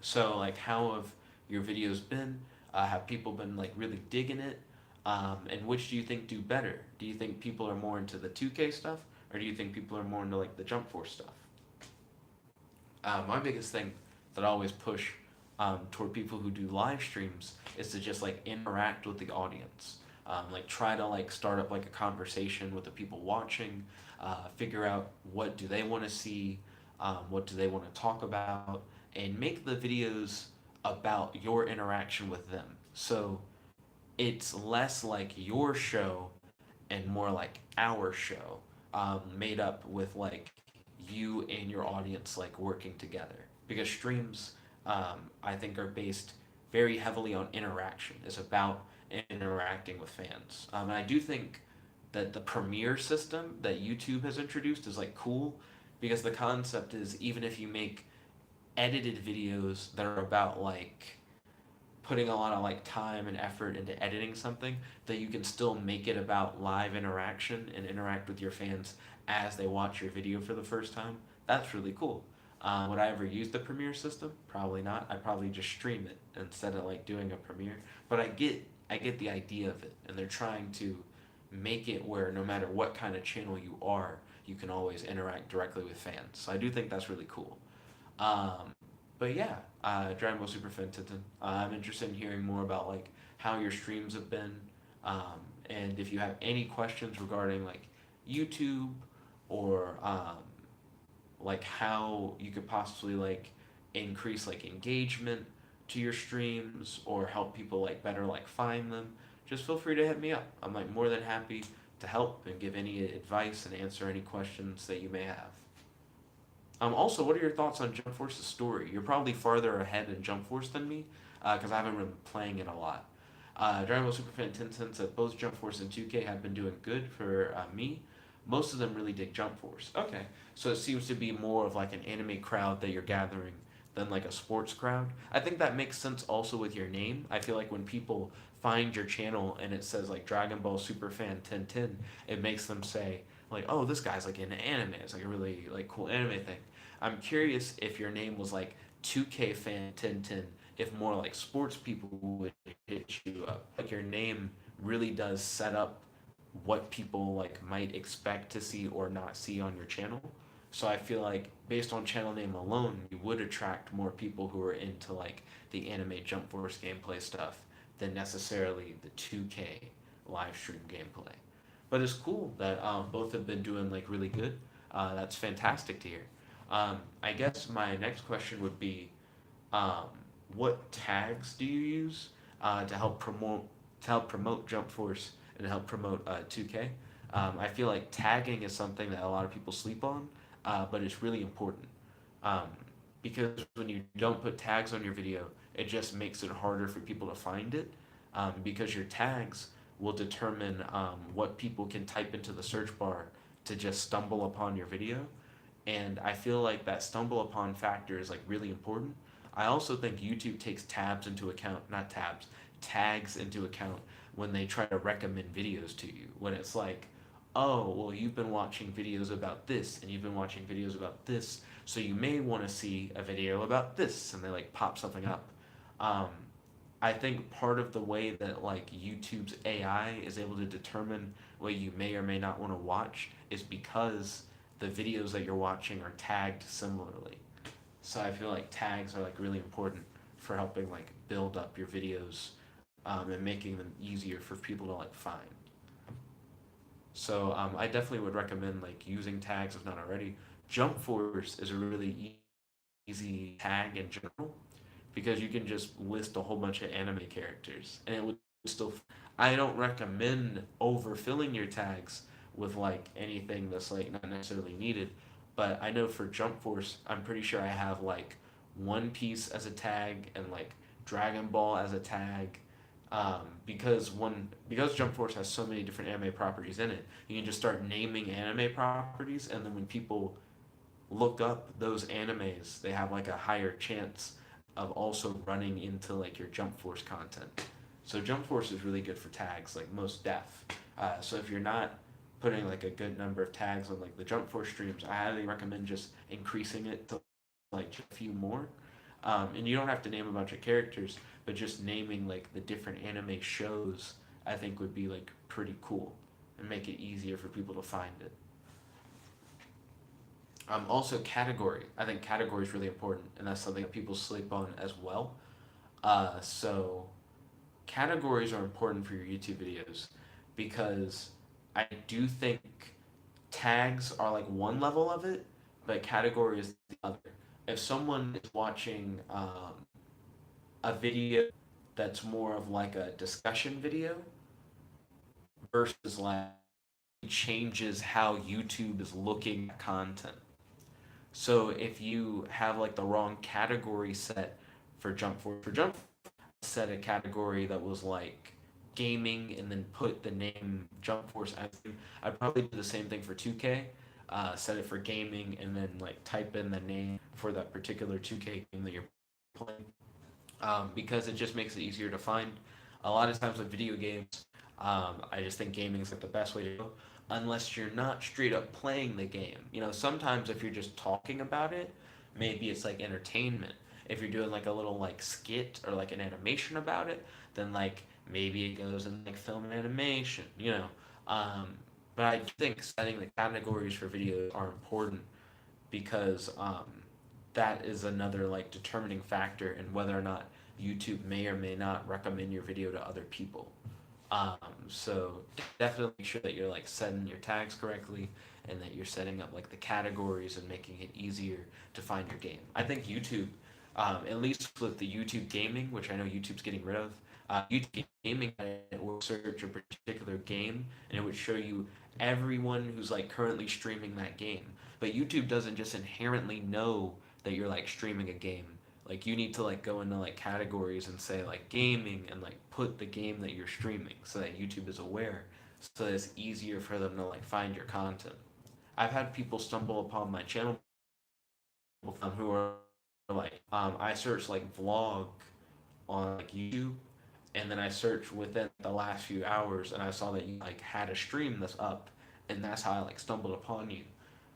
So like, how have your videos been? Have people been like really digging it? And which do you think do better? Do you think people are more into the 2K stuff, or do you think people are more into like the Jump Force stuff? My biggest thing that I always push toward people who do live streams is to just like interact with the audience. Like try to like start up like a conversation with the people watching, figure out what do they want to see, what do they want to talk about, and make the videos about your interaction with them. So it's less like your show and more like our show, made up with like you and your audience like working together. Because streams, I think, are based very heavily on interaction. It's about interacting with fans. And I do think that the premiere system that YouTube has introduced is like cool, because the concept is even if you make edited videos that are about like putting a lot of like time and effort into editing something, that you can still make it about live interaction and interact with your fans as they watch your video for the first time. That's really cool. Would I ever use the Premiere system? Probably not. I'd probably just stream it instead of like doing a Premiere. But I get the idea of it, and they're trying to make it where no matter what kind of channel you are, you can always interact directly with fans. So I do think that's really cool. Um, but yeah, Dragon Ball Super Fan Tintin. I'm interested in hearing more about like how your streams have been, and if you have any questions regarding like YouTube, or like how you could possibly like increase like engagement to your streams or help people like better like find them, just feel free to hit me up. I'm like more than happy to help and give any advice and answer any questions that you may have. Also, what are your thoughts on Jump Force's story? You're probably farther ahead in Jump Force than me, because I haven't been playing it a lot. Dragon Ball Superfan 10 cents that both Jump Force and 2K have been doing good for me. Most of them really dig Jump Force. Okay, so it seems to be more of like an anime crowd that you're gathering than like a sports crowd. I think that makes sense also with your name. I feel like when people find your channel and it says like Dragon Ball Superfan 1010, it makes them say like, oh, this guy's like into anime. It's like a really like cool anime thing. I'm curious if your name was like 2K fan 1010, if more like sports people would hit you up. Like your name really does set up what people like might expect to see or not see on your channel. So I feel like based on channel name alone, you would attract more people who are into like the anime Jump Force gameplay stuff than necessarily the 2K live stream gameplay. But it's cool that both have been doing like really good. That's fantastic to hear. I guess my next question would be, um, what tags do you use? to help promote Jump Force and help promote 2K. I feel like tagging is something that a lot of people sleep on, but it's really important. Um, because when you don't put tags on your video, it just makes it harder for people to find it. Because your tags will determine what people can type into the search bar to just stumble upon your video. And I feel like that stumble upon factor is like really important. I also think YouTube takes tabs into account, not tabs, tags into account when they try to recommend videos to you. When it's like, oh, well, you've been watching videos about this and you've been watching videos about this, so you may want to see a video about this, and they like pop something up. Um, I think part of the way that like YouTube's AI is able to determine what you may or may not want to watch is because the videos that you're watching are tagged similarly. So I feel like tags are like really important for helping like build up your videos and making them easier for people to like find. So I definitely would recommend like using tags if not already. Jump Force is a really easy tag in general because you can just list a whole bunch of anime characters and it would still. I don't recommend overfilling your tags with like anything that's like not necessarily needed, but I know for Jump Force, I'm pretty sure I have like One Piece as a tag and like Dragon Ball as a tag. Because Jump Force has so many different anime properties in it, you can just start naming anime properties, and then when people look up those animes, they have like a higher chance of also running into like your Jump Force content. So Jump Force is really good for tags, like most def. So if you're not putting like a good number of tags on like the Jump Force streams, I highly recommend just increasing it to like a few more. And you don't have to name a bunch of characters, but just naming like the different anime shows, I think would be like pretty cool and make it easier for people to find it. Also, category. I think category is really important, and that's something that people sleep on as well. So, categories are important for your YouTube videos because I do think tags are like one level of it, but category is the other. If someone is watching a video that's more of like a discussion video versus like changes how YouTube is looking at content. So if you have like the wrong category set for jump set a category that was like gaming and then put the name Jump Force as I'd probably do the same thing for 2K. Set it for gaming and then like type in the name for that particular 2K game that you're playing, because it just makes it easier to find. A lot of times with video games, I just think gaming is like the best way to go, unless you're not straight up playing the game. You know, sometimes if you're just talking about it, maybe it's like entertainment. If you're doing like a little like skit or like an animation about it, then like maybe it goes in like film and animation. You know, um, but I think setting the categories for videos are important because that is another like determining factor in whether or not YouTube may or may not recommend your video to other people. Um, so definitely make sure that you're like setting your tags correctly and that you're setting up like the categories and making it easier to find your game. I think YouTube, at least with the YouTube gaming, which I know YouTube's getting rid of, YouTube gaming would search a particular game and it would show you everyone who's like currently streaming that game. But YouTube doesn't just inherently know that you're like streaming a game. Like you need to like go into like categories and say like gaming and like put the game that you're streaming so that YouTube is aware, so that it's easier for them to like find your content. I've had people stumble upon my channel who are like I searched like vlog on like YouTube, and then I searched within the last few hours and I saw that you like had a stream that's up, and that's how I like stumbled upon you.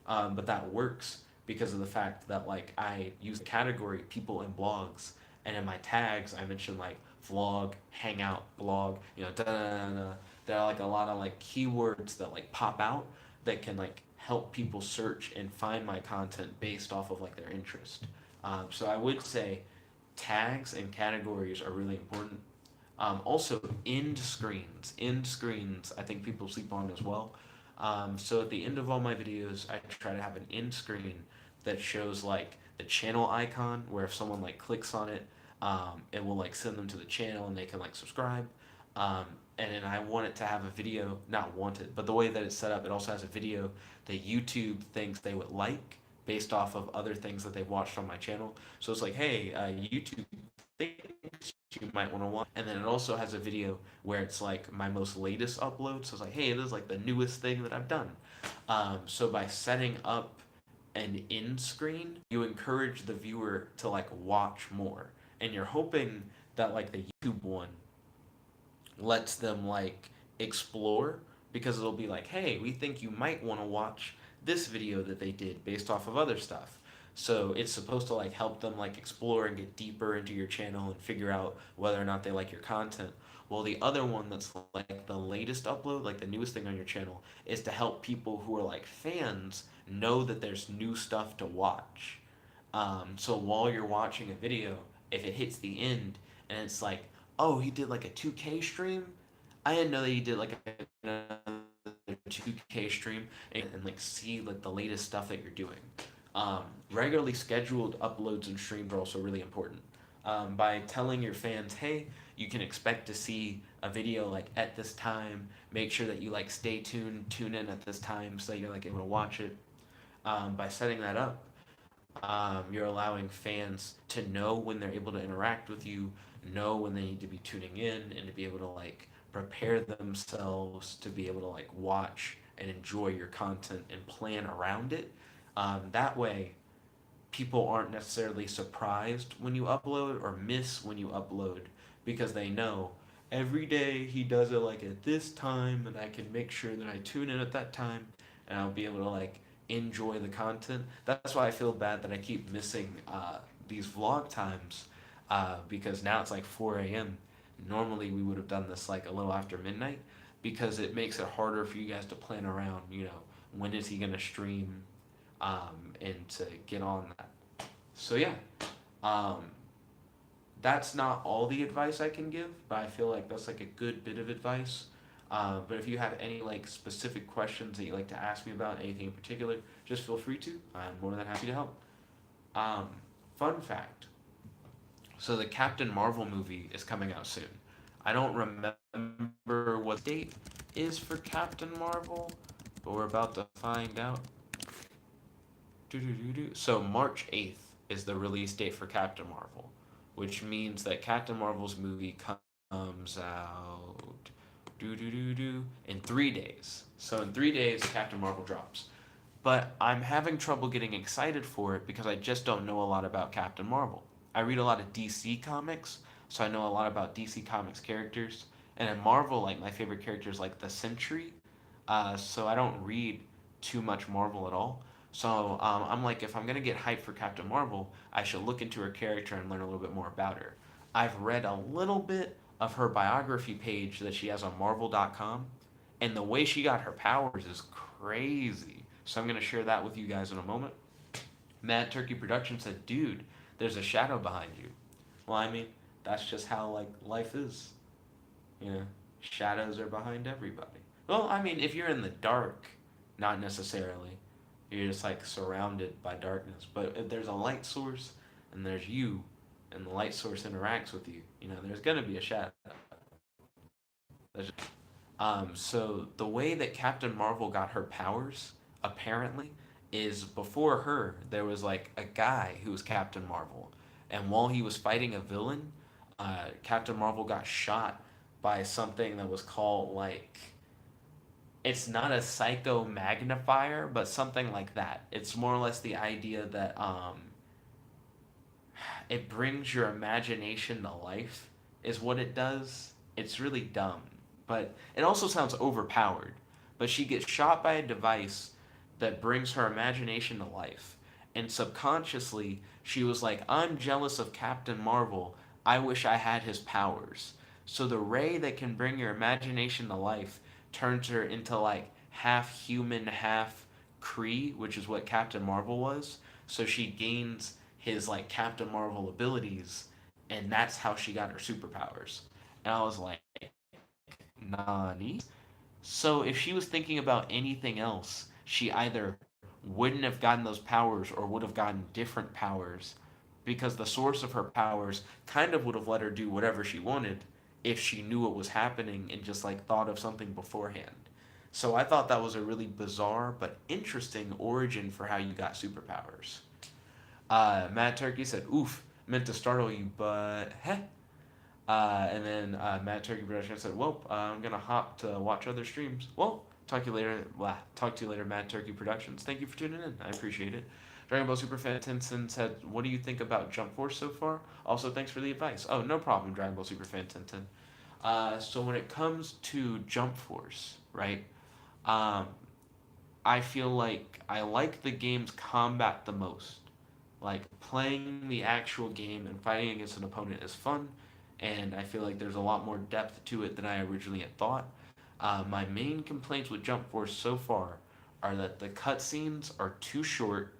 But that works because of the fact that like I use the category people and blogs, and in my tags I mentioned like vlog, hangout, blog, you know, da da da da. There are like a lot of like keywords that like pop out that can like help people search and find my content based off of like their interest. So I would say tags and categories are really important. Also, end screens, I think people sleep on as well. So at the end of all my videos, I try to have an end screen that shows like the channel icon, where if someone like clicks on it, It will like send them to the channel and they can like subscribe. Um, and then I want it to have a video, not want it, but the way that it's set up, it also has a video that YouTube thinks they would like based off of other things that they've watched on my channel. So it's like, hey, YouTube thinks you might want to watch. And then it also has a video where it's like my most latest upload. So it's like, hey, this is like the newest thing that I've done. So by setting up an end screen, you encourage the viewer to like watch more. And you're hoping that like the YouTube one lets them like explore because it'll be like, hey, we think you might want to watch this video that they did based off of other stuff. So it's supposed to like help them like explore and get deeper into your channel and figure out whether or not they like your content. Well, the other one that's like the latest upload, like the newest thing on your channel, is to help people who are like fans know that there's new stuff to watch. So while you're watching a video, if it hits the end and it's like, oh, he did like a 2K stream. I didn't know that he did like another 2K stream and like see like the latest stuff that you're doing. Regularly scheduled uploads and streams are also really important. By telling your fans, hey, you can expect to see a video like at this time. Make sure that you like stay tuned, tune in at this time so that you're like able to watch it. By setting that up, you're allowing fans to know when they're able to interact with you, know when they need to be tuning in, and to be able to like prepare themselves to be able to like watch and enjoy your content and plan around it. That way, people aren't necessarily surprised when you upload or miss when you upload because they know every day he does it like at this time and I can make sure that I tune in at that time and I'll be able to like enjoy the content. That's why I feel bad that I keep missing these vlog times because now it's like 4 a.m. Normally we would have done this like a little after midnight because it makes it harder for you guys to plan around, you know, when is he going to stream and to get on that. So yeah, um, that's not all the advice I can give, but I feel like that's like a good bit of advice. But if you have any like specific questions that you'd like to ask me about anything in particular, just feel free to. I'm more than happy to help. Um, Fun fact: so the Captain Marvel movie is coming out soon. I don't remember what date is for Captain Marvel, but we're about to find out. So March 8th is the release date for Captain Marvel, which means that Captain Marvel's movie comes out in 3 days. So in 3 days, Captain Marvel drops. But I'm having trouble getting excited for it because I just don't know a lot about Captain Marvel. I read a lot of DC comics, so I know a lot about DC Comics characters. And in Marvel, like my favorite character is like the Sentry, so I don't read too much Marvel at all. So I'm like, if I'm gonna get hyped for Captain Marvel, I should look into her character and learn a little bit more about her. I've read a little bit of her biography page that she has on Marvel.com, and the way she got her powers is crazy. So I'm gonna share that with you guys in a moment. Mad Turkey Productions said, "Dude, there's a shadow behind you." Well, I mean, that's just how like life is. You know, shadows are behind everybody. Well, I mean, if you're in the dark, not necessarily. You're just like surrounded by darkness. But if there's a light source and there's you, and the light source interacts with you, you know, there's gonna be a shadow. So the way that Captain Marvel got her powers, apparently, is before her there was like a guy who was Captain Marvel, and while he was fighting a villain, Captain Marvel got shot by something that was called like it's not a psycho magnifier, but something like that. It's more or less the idea that it brings your imagination to life, is what it does. It's really dumb, but it also sounds overpowered. But she gets shot by a device that brings her imagination to life. And subconsciously, she was like, I'm jealous of Captain Marvel. I wish I had his powers. So the ray that can bring your imagination to life turns her into like half human, half Kree, which is what Captain Marvel was. So she gains his like Captain Marvel abilities, and that's how she got her superpowers. And I was like, Nani? So if she was thinking about anything else, she either wouldn't have gotten those powers or would have gotten different powers because the source of her powers kind of would have let her do whatever she wanted if she knew what was happening and just like thought of something beforehand. So I thought that was a really bizarre but interesting origin for how you got superpowers. Mad Turkey said, "Oof, meant to startle you, but heh." And then Mad Turkey Production said, "Well, I'm gonna hop to watch other streams." Well, talk to you later. Talk to you later, Mad Turkey Productions. Thank you for tuning in. I appreciate it. Dragon Ball Superfan Tintin said, "What do you think about Jump Force so far?" Also, thanks for the advice. Oh, no problem, Dragon Ball Superfan Tintin. So when it comes to Jump Force, right? Um, I feel like I like the game's combat the most. Like playing the actual game and fighting against an opponent is fun, and I feel like there's a lot more depth to it than I originally had thought. My main complaints with Jump Force so far are that the cutscenes are too short,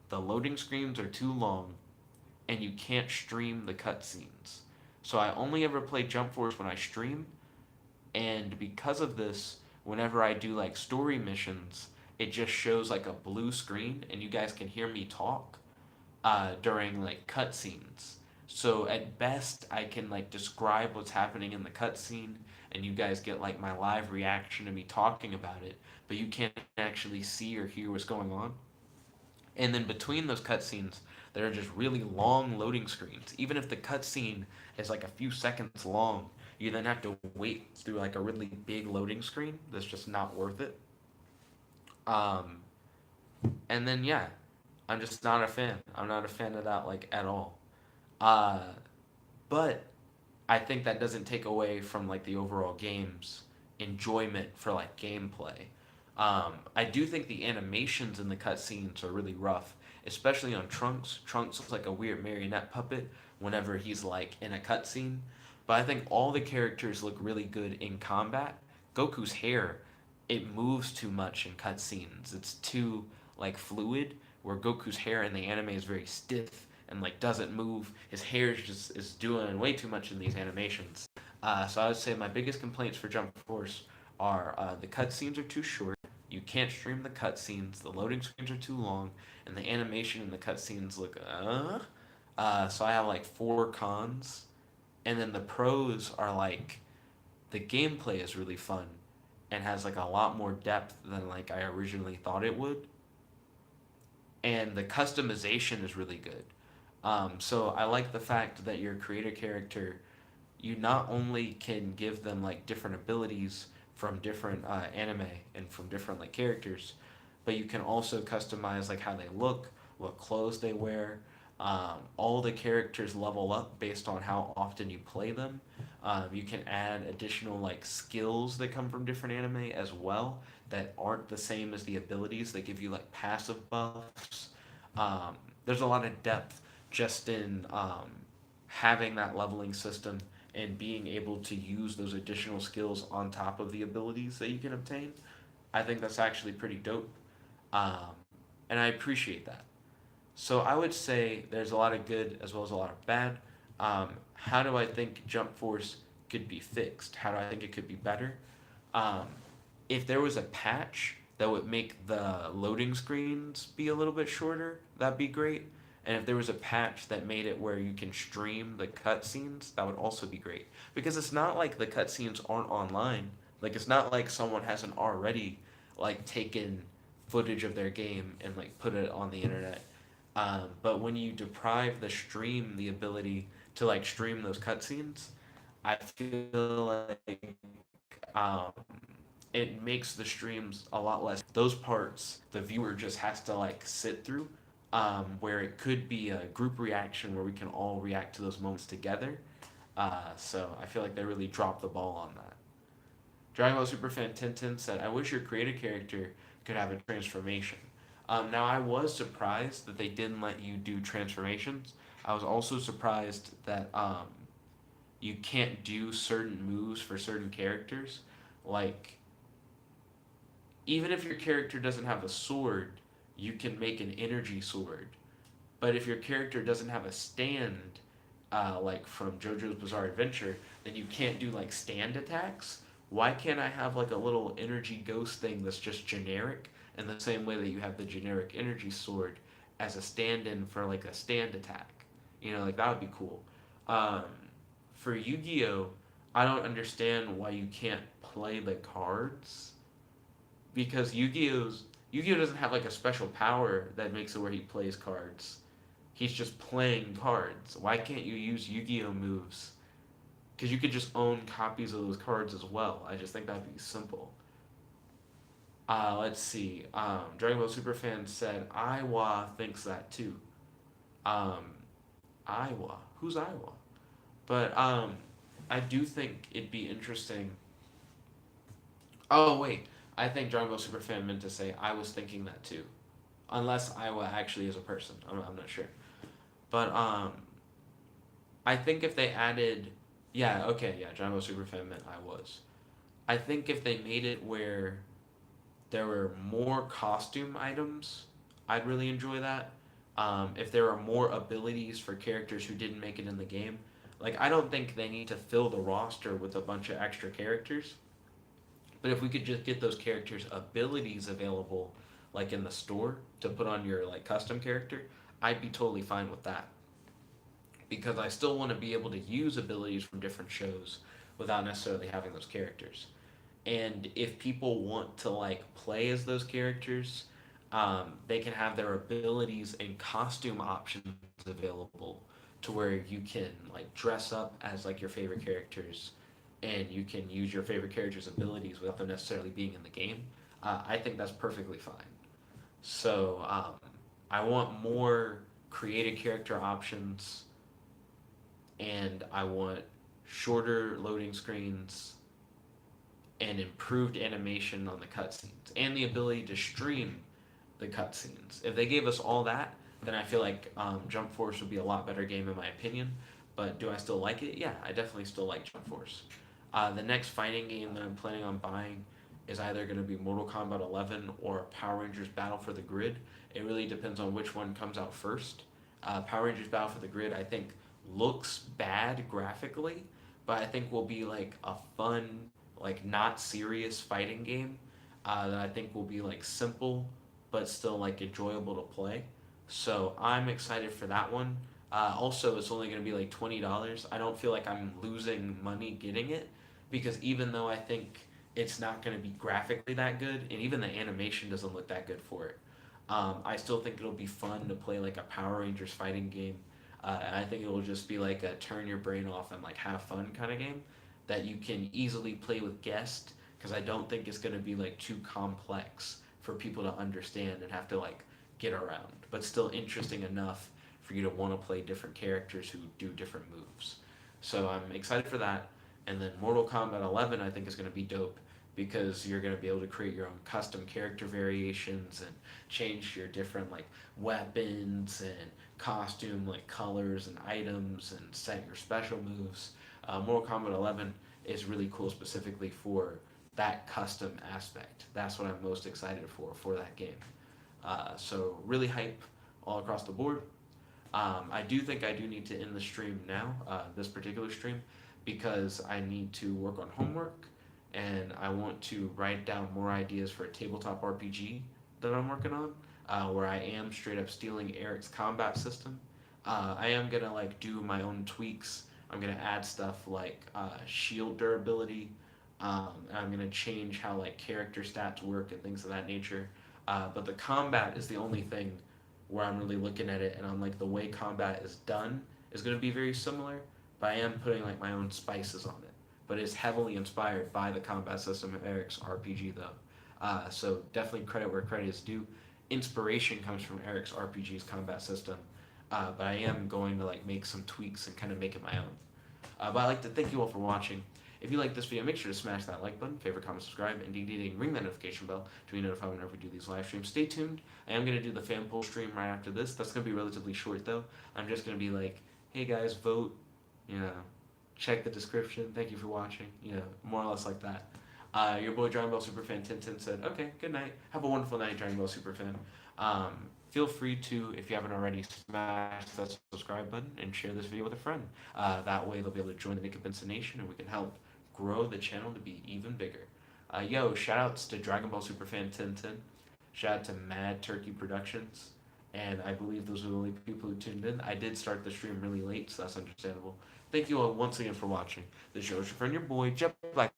the loading screens are too long, and you can't stream the cutscenes. So I only ever play Jump Force when I stream, and because of this, whenever I do like story missions, it just shows like a blue screen, and you guys can hear me talk during like cutscenes. So at best, I can like describe what's happening in the cutscene, and you guys get like my live reaction to me talking about it, but you can't actually see or hear what's going on. And then between those cutscenes, there are just really long loading screens. Even if the cutscene is like a few seconds long, you then have to wait through like a really big loading screen that's just not worth it. Um, and then yeah, I'm just not a fan. I'm not a fan of that like at all. Uh, but I think that doesn't take away from like the overall game's enjoyment for like gameplay. I do think the animations in the cutscenes are really rough, especially on Trunks. Trunks looks like a weird marionette puppet whenever he's like in a cutscene. But I think all the characters look really good in combat. Goku's hair, it moves too much in cutscenes. It's too like fluid, where Goku's hair in the anime is very stiff and like doesn't move. His hair is doing way too much in these animations. So I would say my biggest complaints for Jump Force are the cutscenes are too short. You can't stream the cutscenes. The loading screens are too long, and the animation in the cutscenes look. So I have like four cons, and then the pros are like the gameplay is really fun, and has like a lot more depth than like I originally thought it would, and the customization is really good. So I like the fact that your creator character, you not only can give them like different abilities from different anime and from different like characters, but you can also customize like how they look, what clothes they wear. All the characters level up based on how often you play them. You can add additional like skills that come from different anime as well that aren't the same as the abilities. They give you like passive buffs. Um, there's a lot of depth just in having that leveling system and being able to use those additional skills on top of the abilities that you can obtain. I think that's actually pretty dope. Um, and I appreciate that. So I would say there's a lot of good as well as a lot of bad. How do I think Jump Force could be fixed? How do I think it could be better? Um, if there was a patch that would make the loading screens be a little bit shorter, that'd be great. And if there was a patch that made it where you can stream the cutscenes, that would also be great. Because it's not like the cutscenes aren't online. Like it's not like someone hasn't already like taken footage of their game and like put it on the internet. But when you deprive the stream the ability to like stream those cutscenes, I feel like um, it makes the streams a lot less. Those parts the viewer just has to like sit through, where it could be a group reaction where we can all react to those moments together. So I feel like they really dropped the ball on that. Dragon Ball Superfan Tintin said, "I wish your creative character could have a transformation." Now I was surprised that they didn't let you do transformations. I was also surprised that you can't do certain moves for certain characters. Like even if your character doesn't have a sword, you can make an energy sword. But if your character doesn't have a stand, like from JoJo's Bizarre Adventure, then you can't do like stand attacks. Why can't I have like a little energy ghost thing that's just generic in the same way that you have the generic energy sword as a stand-in for like a stand attack? Like that would be cool. Um, for Yu-Gi-Oh, I don't understand why you can't play the cards because Yu-Gi-Oh doesn't have like a special power that makes it where he plays cards. He's just playing cards. Why can't you use Yu-Gi-Oh moves? Because you could just own copies of those cards as well. I just think that'd be simple. Let's see. Dragon Ball Superfan said Iowa thinks that too. Um, Iowa. Who's Iowa? But I do think it'd be interesting. Oh wait, I think Dragon Ball Superfan meant to say I was thinking that too. Unless Iowa actually is a person, I'm not sure. But I think if they added, yeah, okay, yeah, Dragon Ball Superfan meant I was. I think if they made it where there were more costume items, I'd really enjoy that. If there are more abilities for characters who didn't make it in the game, like I don't think they need to fill the roster with a bunch of extra characters. But if we could just get those characters' abilities available, like in the store to put on your like custom character, I'd be totally fine with that. Because I still want to be able to use abilities from different shows without necessarily having those characters. And if people want to like play as those characters, they can have their abilities and costume options available to where you can like dress up as like your favorite characters and you can use your favorite characters' abilities without them necessarily being in the game. I think that's perfectly fine. So I want more creative character options and I want shorter loading screens and improved animation on the cutscenes and the ability to stream the cutscenes. If they gave us all that, then I feel like Jump Force would be a lot better game in my opinion. But do I still like it? Yeah, I definitely still like Jump Force. The next fighting game that I'm planning on buying is either going to be Mortal Kombat 11 or Power Rangers Battle for the Grid. It really depends on which one comes out first. Power Rangers Battle for the Grid, I think, looks bad graphically, but I think will be like a fun, like not serious fighting game that I think will be like simple but still like enjoyable to play. So I'm excited for that one. Also, it's only going to be like $20. I don't feel like I'm losing money getting it because even though I think it's not going to be graphically that good, and even the animation doesn't look that good for it, I still think it'll be fun to play like a Power Rangers fighting game. And I think it will just be like a turn your brain off and like have fun kind of game that you can easily play with guests because I don't think it's going to be like too complex for people to understand and have to like get around, but still interesting enough for you to want to play different characters who do different moves. So I'm excited for that. And then Mortal Kombat 11 I think is going to be dope because you're going to be able to create your own custom character variations and change your different like weapons and costume like colors and items and set your special moves. Mortal Kombat 11 is really cool specifically for that custom aspect. That's what I'm most excited for that game. So really hype all across the board. I do think I do need to end the stream now, this particular stream, because I need to work on homework and I want to write down more ideas for a tabletop RPG that I'm working on, where I am straight up stealing Eric's combat system. I am gonna like do my own tweaks. I'm gonna add stuff like shield durability. And I'm gonna change how like character stats work and things of that nature. But the combat is the only thing where I'm really looking at it and I'm like the way combat is done is going to be very similar, but I am putting like my own spices on it. But it's heavily inspired by the combat system of Eric's RPG though. So definitely credit where credit is due. Inspiration comes from Eric's RPG's combat system, but I am going to like make some tweaks and kind of make it my own. But I'd like to thank you all for watching. If you like this video, make sure to smash that like button, favorite, comment, subscribe, and ring that notification bell to be notified whenever we do these live streams. Stay tuned. I am going to do the fan poll stream right after this. That's going to be relatively short, though. I'm just going to be like, hey guys, vote, you know, check the description. Thank you for watching. You know, more or less like that. Your boy Dragon Ball Superfan 1010 said, okay, good night. Have a wonderful night, Dragon Ball Superfan. Feel free to, if you haven't already, smash that subscribe button and share this video with a friend. That way they'll be able to join the Nickabenson Nation and we can help grow the channel to be even bigger. Yo, shout outs to Dragon Ball Superfan 1010. Shout out to Mad Turkey Productions. and I believe those are the only people who tuned in. I did start the stream really late, so that's understandable. Thank you all once again for watching. This show is your friend, your boy, Jet Black.